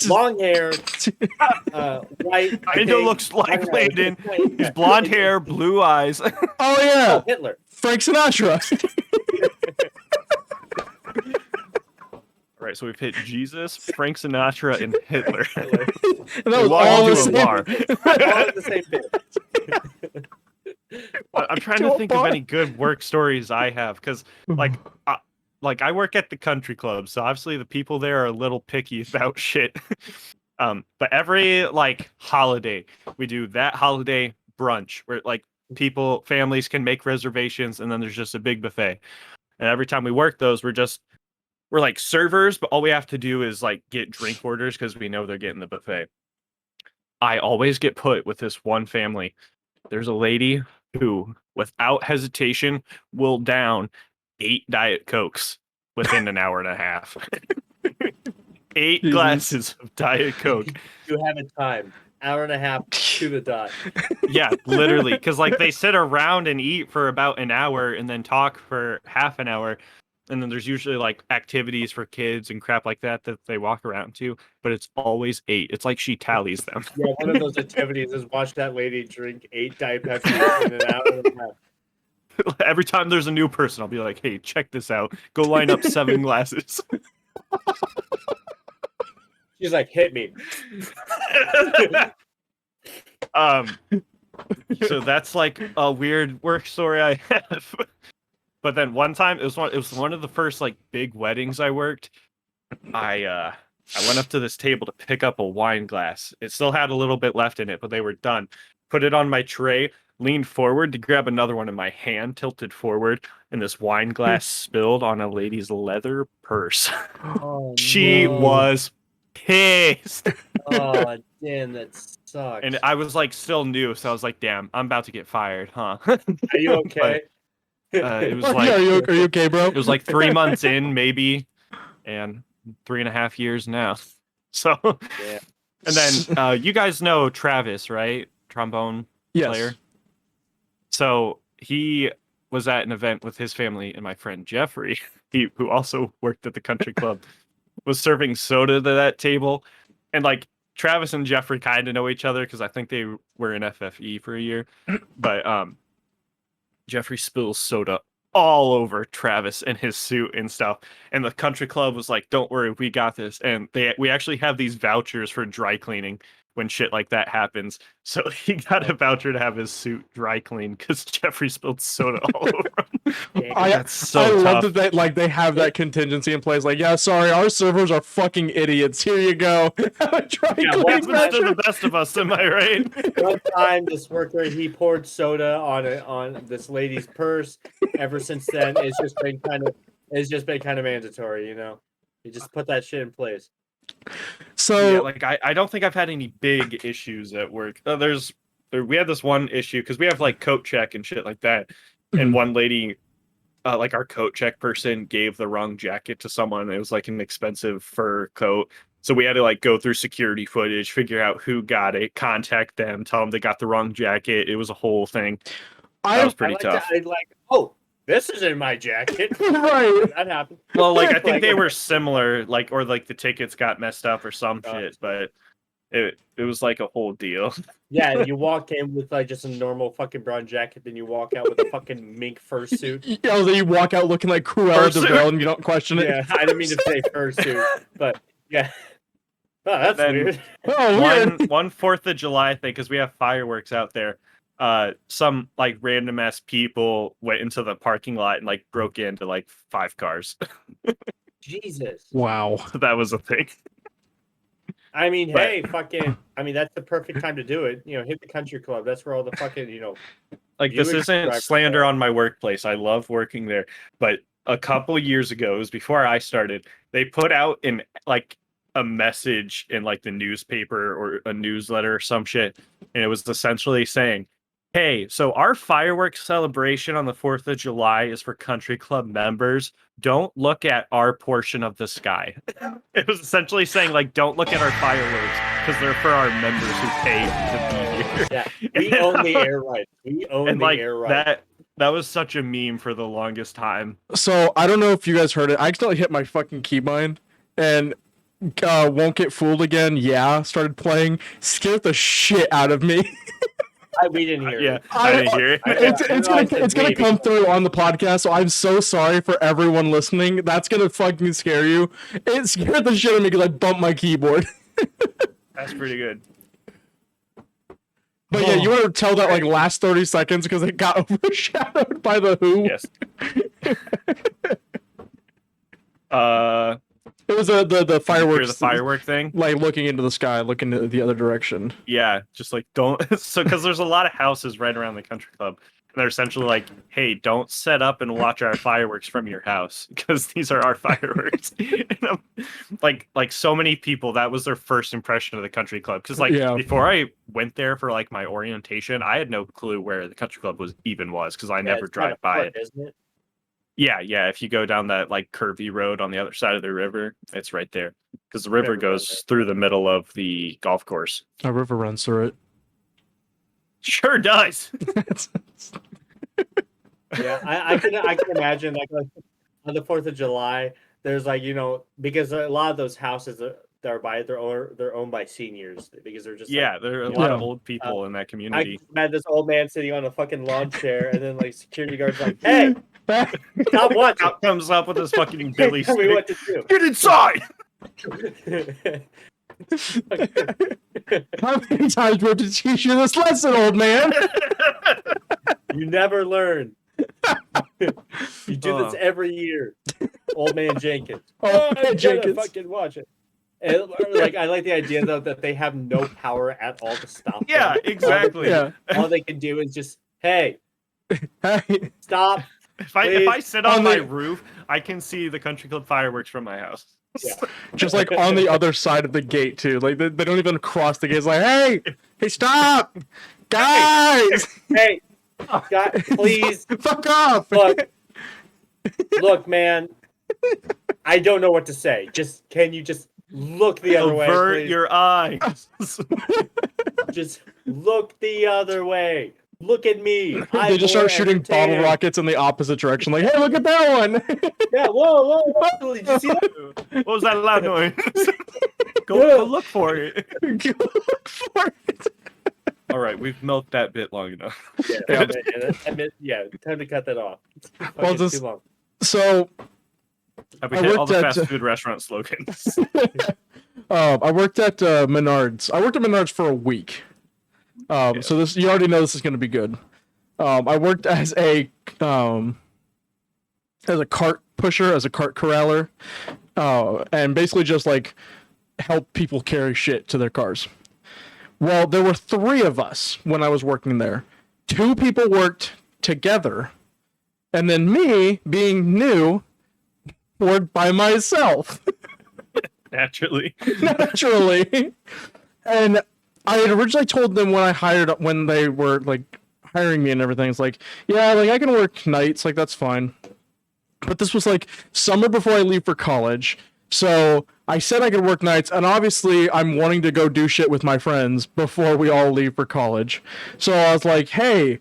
Long hair, white. Kinda looks like Landon. He's blonde hair, blue eyes. Oh yeah, Oh, Hitler. Frank Sinatra. Right, so we've hit Jesus, Frank Sinatra, and Hitler. Hitler. And that We was walked all the into a same. bar. All in the same bit. I'm trying To to a think of bar. any good work stories I have, because like I work at the country club, so obviously the people there are a little picky about shit. But every like holiday, we do that holiday brunch where like families can make reservations, and then there's just a big buffet. And every time we work those, we're like servers, but all we have to do is like get drink orders because we know they're getting the buffet. I always get put with this one family. There's a lady who, without hesitation, will down 8 Diet Cokes within an hour and a half. 8 Jesus. glasses of Diet Coke. You have a time. Hour and a half to the dot. Yeah, literally. Because like they sit around and eat for about an hour and then talk for half an hour. And then there's usually like activities for kids and crap like that they walk around to, but it's always 8. It's like she tallies them. Yeah, one of those activities is watch that lady drink 8 Diet Pepsi in an hour and a half. Every time there's a new person, I'll be like, hey, check this out. Go line up 7 glasses. She's like, hit me. So that's like a weird work story I have. But then one time it was one of the first like big weddings I worked. I went up to this table to pick up a wine glass. It still had a little bit left in it, but they were done. Put it on my tray, leaned forward to grab another one, and my hand tilted forward, and this wine glass spilled on a lady's leather purse. Oh, She no. was pissed. Oh, damn, that sucks. And I was like still new, so I was like, damn, I'm about to get fired, huh? Are you okay? It was Are like you okay, bro? it was like 3 months in, maybe, and 3.5 years now. So, Yeah. and then you guys know Travis, right? Trombone player. So he was at an event with his family, and my friend Jeffrey, who also worked at the country club, was serving soda to that table. And like Travis and Jeffrey kind of know each other because I think they were in FFE for a year. But Jeffrey spills soda all over Travis and his suit and stuff. And the country club was like, don't worry, we got this. And we actually have these vouchers for dry cleaning when shit like that happens. So he got a voucher to have his suit dry cleaned because Jeffrey spilled soda all over him. That's so I tough. love that they have that contingency in place. Like, yeah, sorry, our servers are fucking idiots. Here you go. Dry cleaning happens to the best of us, am I right? One time, this worker he poured soda on this lady's purse. Ever since then, it's just been kind of mandatory. You just put that shit in place. So I don't think I've had any big issues at work. We had this one issue because we have like coat check and shit like that, and one lady, like our coat check person, gave the wrong jacket to someone. It was like an expensive fur coat, so we had to like go through security footage, figure out who got it, contact them, tell them they got the wrong jacket. It was a whole thing. That was pretty tough. This is in my jacket. Right. That happened. Well, I think they were similar, or the tickets got messed up or some shit, but it was like a whole deal. Yeah, you walk in with like just a normal fucking brown jacket, then you walk out with a fucking mink fursuit. Yeah, then you walk out looking like Cruella de Vil and you don't question it. Yeah, I didn't mean to say fursuit, but yeah. Oh, that's weird. Oh, weird. One 4th of July thing, because we have fireworks out there. Some like random ass people went into the parking lot and like broke into like 5 cars. Jesus. Wow. That was a thing. I mean, that's the perfect time to do it. Hit the country club. That's where all the fucking, like, this isn't slander on my workplace. I love working there. But a couple years ago, it was before I started, they put out a message in like the newspaper or a newsletter or some shit. And it was essentially saying, hey, so our fireworks celebration on the 4th of July is for country club members. Don't look at our portion of the sky. It was essentially saying, like, don't look at our fireworks because they're for our members who pay to be here. Yeah, we own the air rights. We own the air rights. That was such a meme for the longest time. So, I don't know if you guys heard it. I accidentally hit my fucking keybind and Won't Get Fooled Again. Yeah, started playing. Scared the shit out of me. We didn't hear it. I didn't hear it. It's gonna come through on the podcast, so I'm so sorry for everyone listening. That's gonna fucking scare you. It scared the shit out of me because I bumped my keyboard. That's pretty good. But yeah, you want to tell that like last 30 seconds because it got overshadowed by the Who. Yes. It was the fireworks. The firework thing, like looking into the sky, looking in the other direction. Yeah, just like don't. So because there's a lot of houses right around the country club, and they're essentially like, hey, don't set up and watch our fireworks from your house because these are our fireworks. And like so many people, that was their first impression of the country club. Because before I went there for like my orientation, I had no clue where the country club was because I never drive by it. Isn't it? Yeah. If you go down that like curvy road on the other side of the river, it's right there. Because the river goes through the middle of the golf course. A river runs through it. Sure does. Yeah, I can imagine like on the 4th of July, there's like because a lot of those houses they're owned by seniors because they're just there are a lot of old people in that community. I had this old man sitting on a fucking lawn chair, and then like security guards like, hey. Stop watching. Out comes up with his fucking Billy Tell stick. me what to do. Get inside! How many times do we have to teach you this lesson, old man? You never learn. You do this every year. Old man Jenkins. Old man Jenkins. Fucking watch it. And, like I like the idea though that they have no power at all to stop. Yeah, them. exactly. All they can do is just, hey, stop. If I sit on my roof, I can see the country club fireworks from my house. Yeah. Just like on the other side of the gate too. Like they don't even cross the gate. It's like, hey, stop, guys. Hey, guys, please, fuck off. Look, man. I don't know what to say. Can you just look the other way? Avert your eyes. Just look the other way. Look at me. They just start shooting bottle rockets in the opposite direction. Like, hey, look at that one. Yeah, whoa. Did you see that? What was that loud noise? Go look for it. Go look for it. All right, we've milked that bit long enough. Yeah, time to cut that off. It's too long. So, Have we I hit all worked the at, fast food restaurant slogans? I worked at Menards. I worked at Menards for a week. So this you already know this is going to be good. I worked as a cart pusher, as a cart corraller, and basically just like help people carry shit to their cars. Well, there were 3 of us when I was working there. 2 people worked together, and then me, being new, worked by myself. Naturally. Naturally. And I had originally told them when they were like hiring me and everything, it's like, yeah, like I can work nights, like that's fine. But this was like summer before I leave for college. So I said I could work nights, and obviously I'm wanting to go do shit with my friends before we all leave for college. So I was like, hey,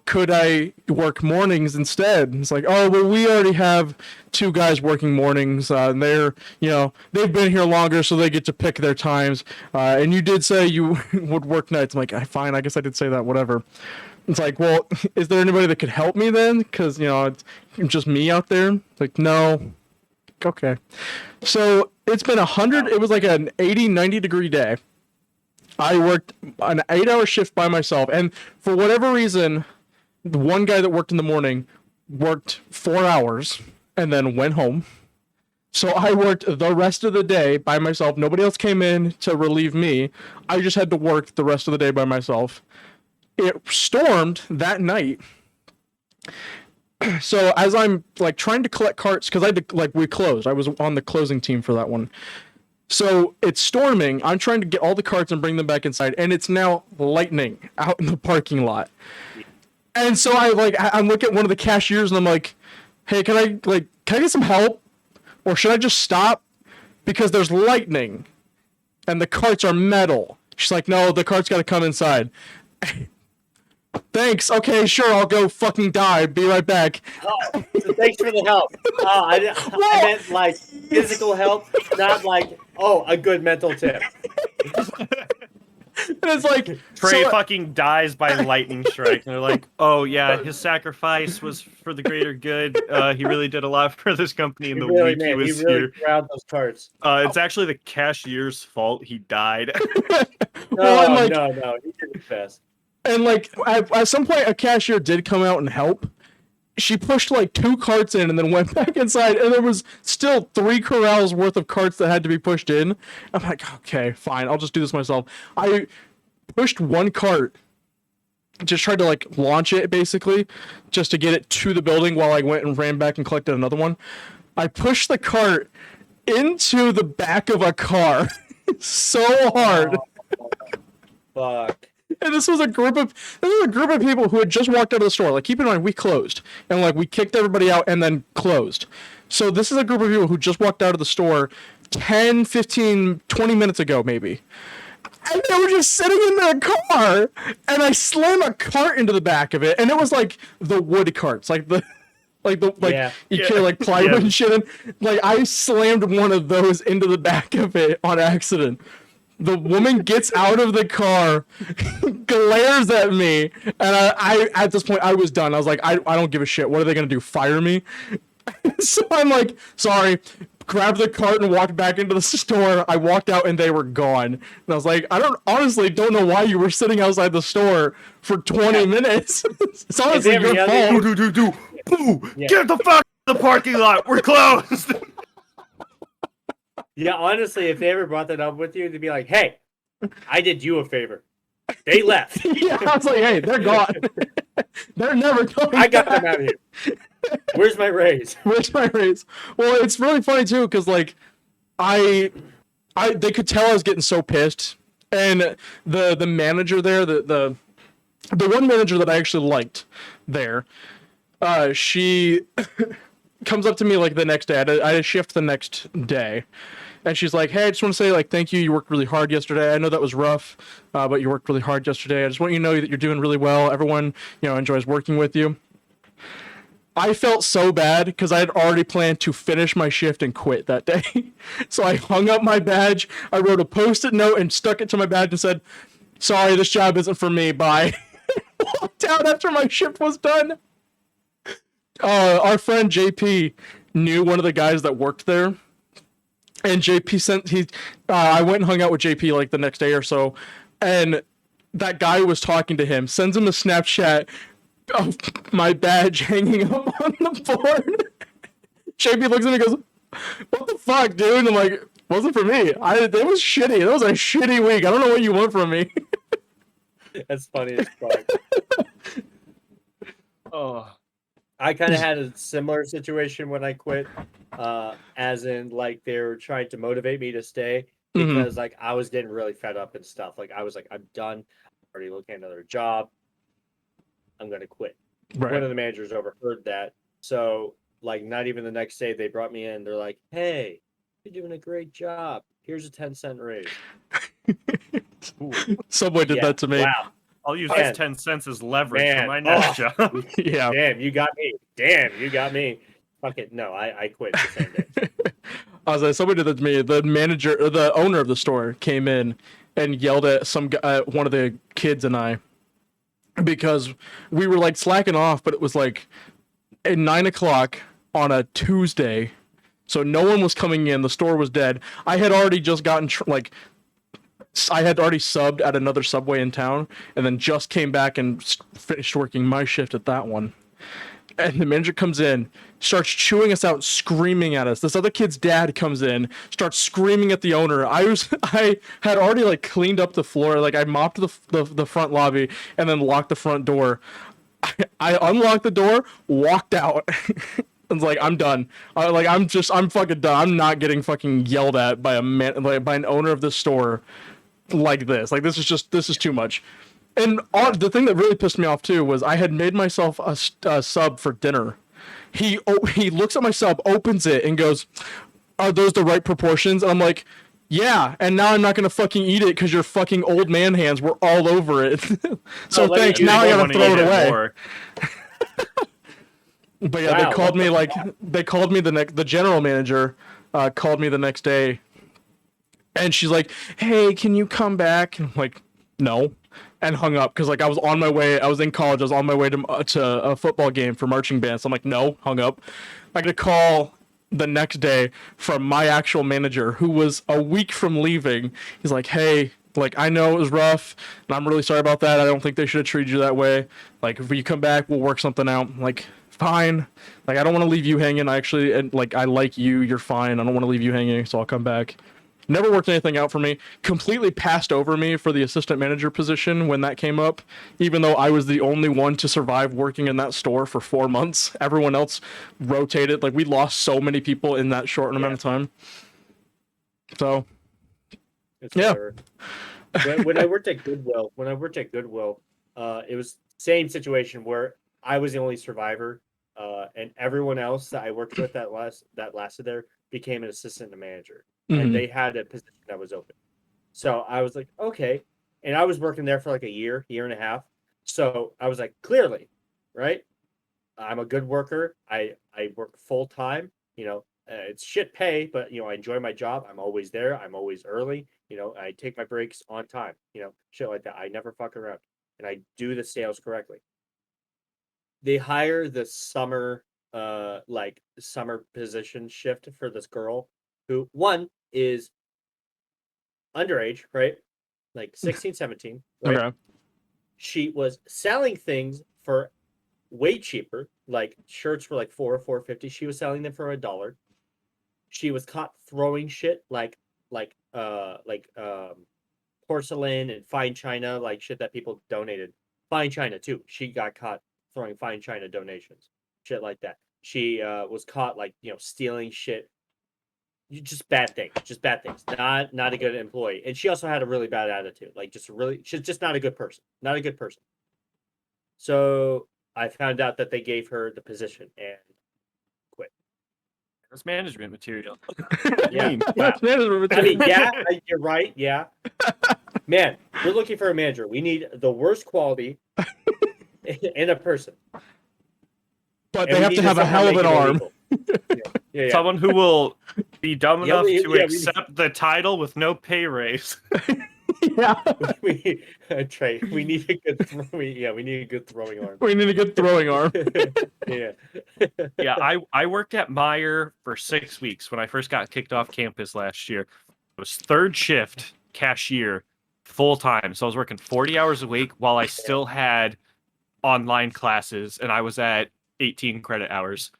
could I work mornings instead? It's like, oh, well, we already have 2 guys working mornings, and they're, they've been here longer, so they get to pick their times. And you did say you would work nights. I'm like, fine, I guess I did say that, whatever. It's like, well, is there anybody that could help me then? Because, it's just me out there. It's like, no. Okay. So it's been it was like an 80, 90-degree day. I worked an 8-hour shift by myself, and for whatever reason, the one guy that worked in the morning worked 4 hours and then went home. So I worked the rest of the day by myself. Nobody else came in to relieve me. I just had to work the rest of the day by myself. It stormed that night. So as I'm like trying to collect carts, because we closed. I was on the closing team for that one. So it's storming. I'm trying to get all the carts and bring them back inside, and it's now lightning out in the parking lot. And so I'm looking at one of the cashiers, and I'm like, hey, can I get some help? Or should I just stop? Because there's lightning and the carts are metal. She's like, no, the cart's got to come inside. Thanks. Okay, sure. I'll go fucking die. Be right back. Oh, so thanks for the help. Oh, I meant like physical help, not like, a good mental tip. And it's like Trey fucking dies by lightning strike, and they're like, "Oh yeah, his sacrifice was for the greater good. He really did a lot for this company in the week he was here." Grabbed those carts. It's actually the cashier's fault. He died. No, he did it fast. And at some point, a cashier did come out and help. She pushed 2 carts in and then went back inside, and there was still 3 corrals worth of carts that had to be pushed in. I'm like, okay, fine, I'll just do this myself. I pushed 1 cart, just tried to launch it basically, just to get it to the building while I went and ran back and collected another one. I pushed the cart into the back of a car so hard. Oh, fuck. And this was a group of people who had just walked out of the store. Keep in mind, we closed. And, we kicked everybody out and then closed. So this is a group of people who just walked out of the store 10, 15, 20 minutes ago, maybe. And they were just sitting in their car. And I slammed a cart into the back of it. And it was, the wood carts. You carry, plywood and shit in. I slammed one of those into the back of it on accident. The woman gets out of the car, glares at me, and I at this point, I was done. I was like, I don't give a shit. What are they going to do, fire me? So I'm like, sorry, grabbed the cart and walked back into the store. I walked out, and they were gone. And I was like, I honestly don't know why you were sitting outside the store for 20 minutes. It's honestly your fault. Boo! Yeah. Get the fuck out of the parking lot. We're closed. Yeah, honestly, if they ever brought that up with you, they'd be like, hey, I did you a favor. They left. Yeah, I was like, hey, they're gone. They're never coming I got them out of here. Where's my raise? Where's my raise? Well, it's really funny, too, because, they could tell I was getting so pissed. And the manager there, the one manager that I actually liked there, she comes up to me, the next day. I had a shift the next day. And she's like, hey, I just want to say, thank you. You worked really hard yesterday. I know that was rough, but you worked really hard yesterday. I just want you to know that you're doing really well. Everyone, enjoys working with you. I felt so bad because I had already planned to finish my shift and quit that day. So I hung up my badge. I wrote a Post-it note and stuck it to my badge and said, sorry, this job isn't for me. Bye. Walked out after my shift was done. Our friend JP, knew one of the guys that worked there, and I went and hung out with JP like the next day or so, and that guy was talking to him, sends him a Snapchat of my badge hanging up on the board. JP looks at me and goes, "What the fuck, dude?" I'm like, "Wasn't for me. It was shitty. It was a shitty week. I don't know what you want from me." That's funny as fuck. Oh, I kind of had a similar situation when I quit, as in like they were trying to motivate me to stay because like I was getting really fed up and stuff. Like I was like, I'm done. I'm already looking at another job. I'm gonna quit. Right. One of the managers overheard that, so like not even the next day they brought me in. They're like, "Hey, you're doing a great job. Here's a 10-cent raise." Subway did that to me. Wow. I'll use Man. this 10 cents as leverage Man. for my next Oh. job. Yeah. Damn, you got me. Damn, you got me. Fuck it. No, I quit the same day. I was like, somebody did that to me. The manager, or the owner of the store, came in and yelled at some guy, one of the kids and I, because we were like slacking off, but it was like at 9 o'clock on a Tuesday, so no one was coming in. The store was dead. I had already just gotten I had already subbed at another Subway in town, and then just came back and finished working my shift at that one. And the manager comes in, starts chewing us out, screaming at us. This other kid's dad comes in, starts screaming at the owner. I had already like cleaned up the floor, like I mopped the front lobby and then locked the front door. I unlocked the door, walked out. I was like, I'm done. I'm fucking done. I'm not getting fucking yelled at by by an owner of this store like this. Like this is too much. And the thing that really pissed me off too was I had made myself a sub for dinner. He looks at my sub, opens it, and goes, "Are those the right proportions?" And I'm like, "Yeah." And now I'm not gonna fucking eat it because your fucking old man hands were all over it. So thanks. Now I gotta throw it away. But yeah, Wow, they called me the general manager called me the next day, and she's like, "Hey, can you come back?" And I'm like, "No." And hung up because like I was on my way. I was in college. I was on my way to a football game for marching band. So I'm like, no, hung up. I get a call the next day from my actual manager, who was a week from leaving. He's like, "Hey, like I know it was rough, and I'm really sorry about that. I don't think they should have treated you that way. Like if you come back, we'll work something out." I'm like, fine. Like I don't want to leave you hanging. I like you. You're fine. I don't want to leave you hanging, so I'll come back. Never worked anything out for me. Completely passed over me for the assistant manager position when that came up, even though I was the only one to survive working in that store for 4 months. Everyone else rotated. Like we lost so many people in that short amount of time. So, It's whatever. When I worked at Goodwill, it was same situation where I was the only survivor, and everyone else that I worked with that lasted there became an assistant manager. And they had a position that was open. So I was like, okay. And I was working there for like a year and a half. So I was like, clearly, right? I'm a good worker. I work full time. It's shit pay, but I enjoy my job. I'm always there. I'm always early. I take my breaks on time. Shit like that. I never fuck around, and I do the sales correctly. They hire the summer position shift for this girl who one is underage, right? Like 16, 17, right? Okay. She was selling things for way cheaper. Like shirts were like $4.50. She was selling them for $1. She was caught throwing shit like porcelain and fine china, like shit that people donated. Fine china too. She got caught throwing fine china donations, shit like that. She was caught stealing shit. Just bad things. Not a good employee. And she also had a really bad attitude. She's just not a good person. Not a good person. So I found out that they gave her the position and quit. That's management material. Yeah. That's management material. Yeah, you're right. Yeah. Man, we're looking for a manager. We need the worst quality in a person. But they have to have a hell of an arm. Yeah. Someone who will be dumb enough to yeah, accept the title with no pay raise. Yeah. Trey, we need a good we need a good throwing arm. We need a good throwing arm. Yeah. Yeah, I worked at Meyer for 6 weeks when I first got kicked off campus last year. It was third shift cashier full time. So I was working 40 hours a week while I still had online classes, and I was at 18 credit hours,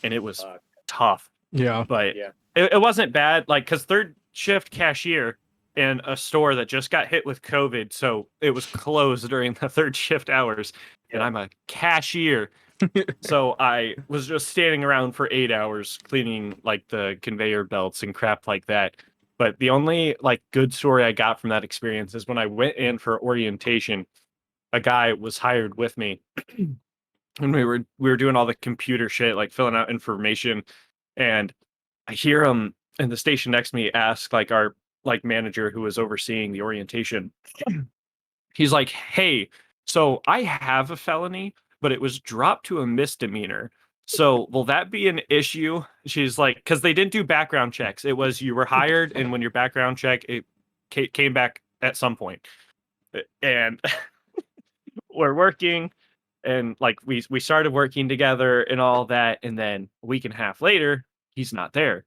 and it was tough. Yeah. But Yeah. it wasn't bad, like, because third shift cashier in a store that just got hit with COVID, so it was closed during the third shift hours, and I'm a cashier. So I was just standing around for 8 hours cleaning like the conveyor belts and crap like that. But the only like good story I got from that experience is when I went in for orientation, a guy was hired with me and we were doing all the computer shit, like filling out information, and I hear him in the station next to me ask like our like manager who was overseeing the orientation. He's like, "Hey, so I have a felony, but it was dropped to a misdemeanor. So will that be an issue?" She's like, because they didn't do background checks. It was you were hired, and when your background check, it came back at some point. And we're working, and like we started working together and all that, and then a week and a half later, he's not there.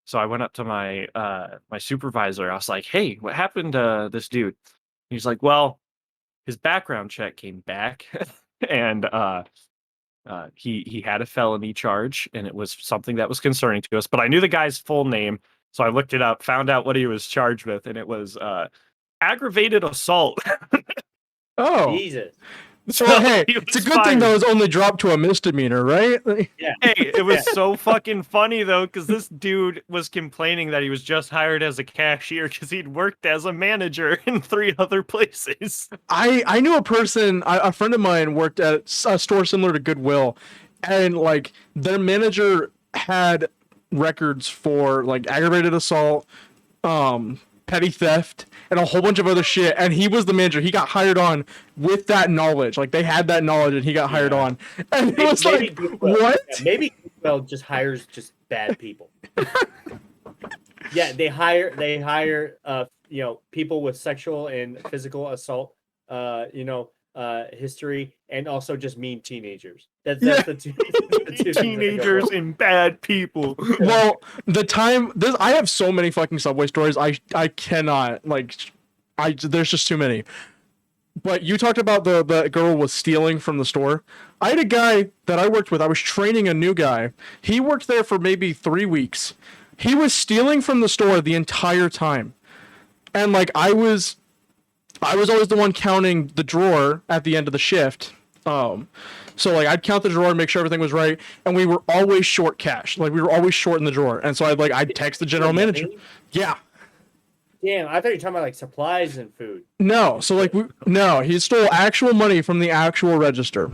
So I went up to my my supervisor. I was like, "Hey, what happened to this dude?" He's like, "Well, his background check came back, and he had a felony charge, and it was something that was concerning to us. But I knew the guy's full name, so I looked it up, found out what he was charged with, and it was aggravated assault." Oh. Jesus. So So hey, he it's a was good thing fired. that was only dropped to a misdemeanor, right? Yeah. Hey, it was Yeah. so fucking funny though, because this dude was complaining that he was just hired as a cashier because he'd worked as a manager in 3 other places. I knew a person, a friend of mine worked at a store similar to Goodwill, and like their manager had records for like aggravated assault, petty theft, and a whole bunch of other shit. And he was the manager. He got hired on with that knowledge. Like they had that knowledge, and he got hired on. And it was like, Goodwill, what? yeah, maybe Goodwill just hires just bad people. Yeah, they hire people with sexual and physical assault history, and also just mean teenagers. That's the two the two things that go Teenagers wrong. and bad people. Well, I have so many fucking Subway stories. I cannot there's just too many. But you talked about the girl was stealing from the store. I had a guy that I worked with. I was training a new guy. He worked there for maybe 3 weeks. He was stealing from the store the entire time. And like I was always the one counting the drawer at the end of the shift. So like I'd count the drawer, make sure everything was right, and we were always short cash. Like we were always short in the drawer. And so I'd text the general manager. Yeah. Damn, I thought you were talking about like supplies and food. No, so like he stole actual money from the actual register.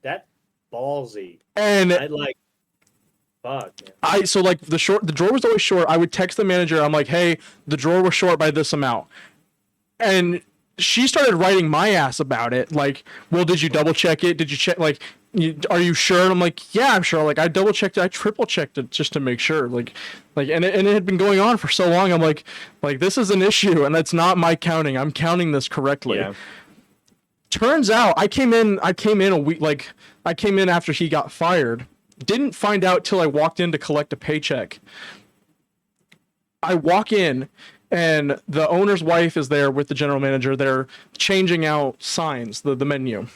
That's ballsy. And I'd like fuck, man. so like the drawer was always short. I would text the manager. I'm like, "Hey, the drawer was short by this amount." And she started writing my ass about it. Like, "Well, did you double check it? Did you check are you sure?" And I'm like, "Yeah, I'm sure." Like I double checked it, I triple checked it just to make sure. And it had been going on for so long. I'm like this is an issue, and that's not my counting. I'm counting this correctly. Yeah. Turns out I came in a week, like I came in after he got fired. Didn't find out till I walked in to collect a paycheck. I walk in, and the owner's wife is there with the general manager. They're changing out signs, the menu.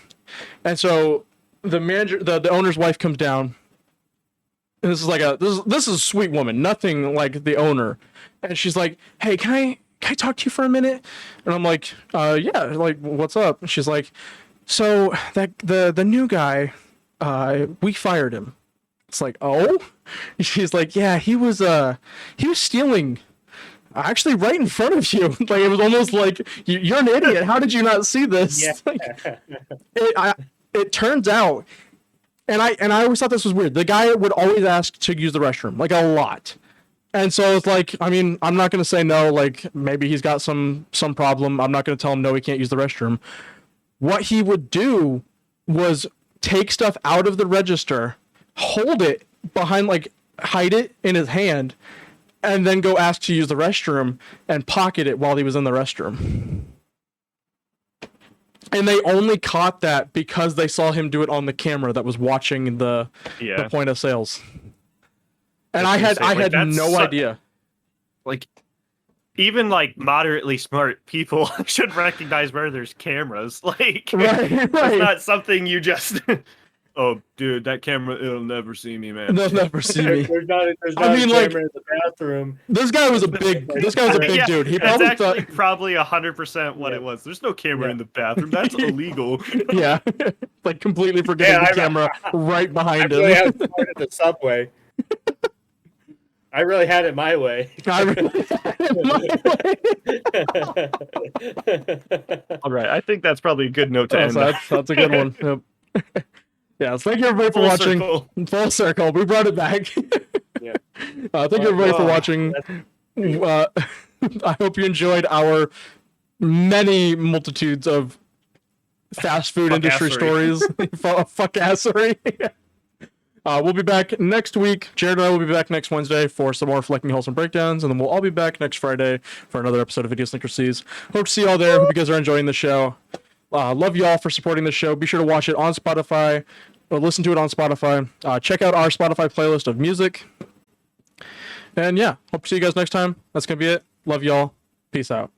And so the manager, the owner's wife comes down. And this is like this is a sweet woman, nothing like the owner. And she's like, "Hey, can I talk to you for a minute?" And I'm like, "Yeah, like what's up?" And she's like, "So that the new guy, we fired him." It's like, "Oh?" And she's like, "Yeah, he was stealing actually right in front of you." Like it was almost like you're an idiot. How did you not see this? Yeah. Like, it turns out, and I always thought this was weird. The guy would always ask to use the restroom, like a lot. And so it's like, I mean, I'm not gonna say no. Like maybe he's got some problem. I'm not gonna tell him no, he can't use the restroom. What he would do was take stuff out of the register, hold it behind, like hide it in his hand, and then go ask to use the restroom and pocket it while he was in the restroom. And they only caught that because they saw him do it on the camera that was watching the point of sales. And I had no idea. Like, even like moderately smart people should recognize where there's cameras. Like, right. It's not something you just. Oh, dude, that camera, it'll never see me, man. They'll never see me. There's not a camera in the bathroom. This guy was a big dude. He probably that's actually probably 100% what it was. There's no camera in the bathroom. That's illegal. Yeah. Like completely forgetting the camera right behind him. I really had it at the subway. I really had it my way. All right, I think that's probably a good note to end. That's a good one. Yep. Yeah, so thank you everybody for watching. Full circle. We brought it back. Yeah. Thank you everybody for watching. I hope you enjoyed our many multitudes of fast food industry stories. Fuckassery. We'll be back next week. Jared and I will be back next Wednesday for some more Flecking Wholesome Breakdowns, and then we'll all be back next Friday for another episode of Idiosyncrasies. Hope to see you all there. Hope you guys are enjoying the show. Love you all for supporting the show. Be sure to watch it on Spotify or listen to it on Spotify. Check out our Spotify playlist of music. And yeah, hope to see you guys next time. That's going to be it. Love y'all. Peace out.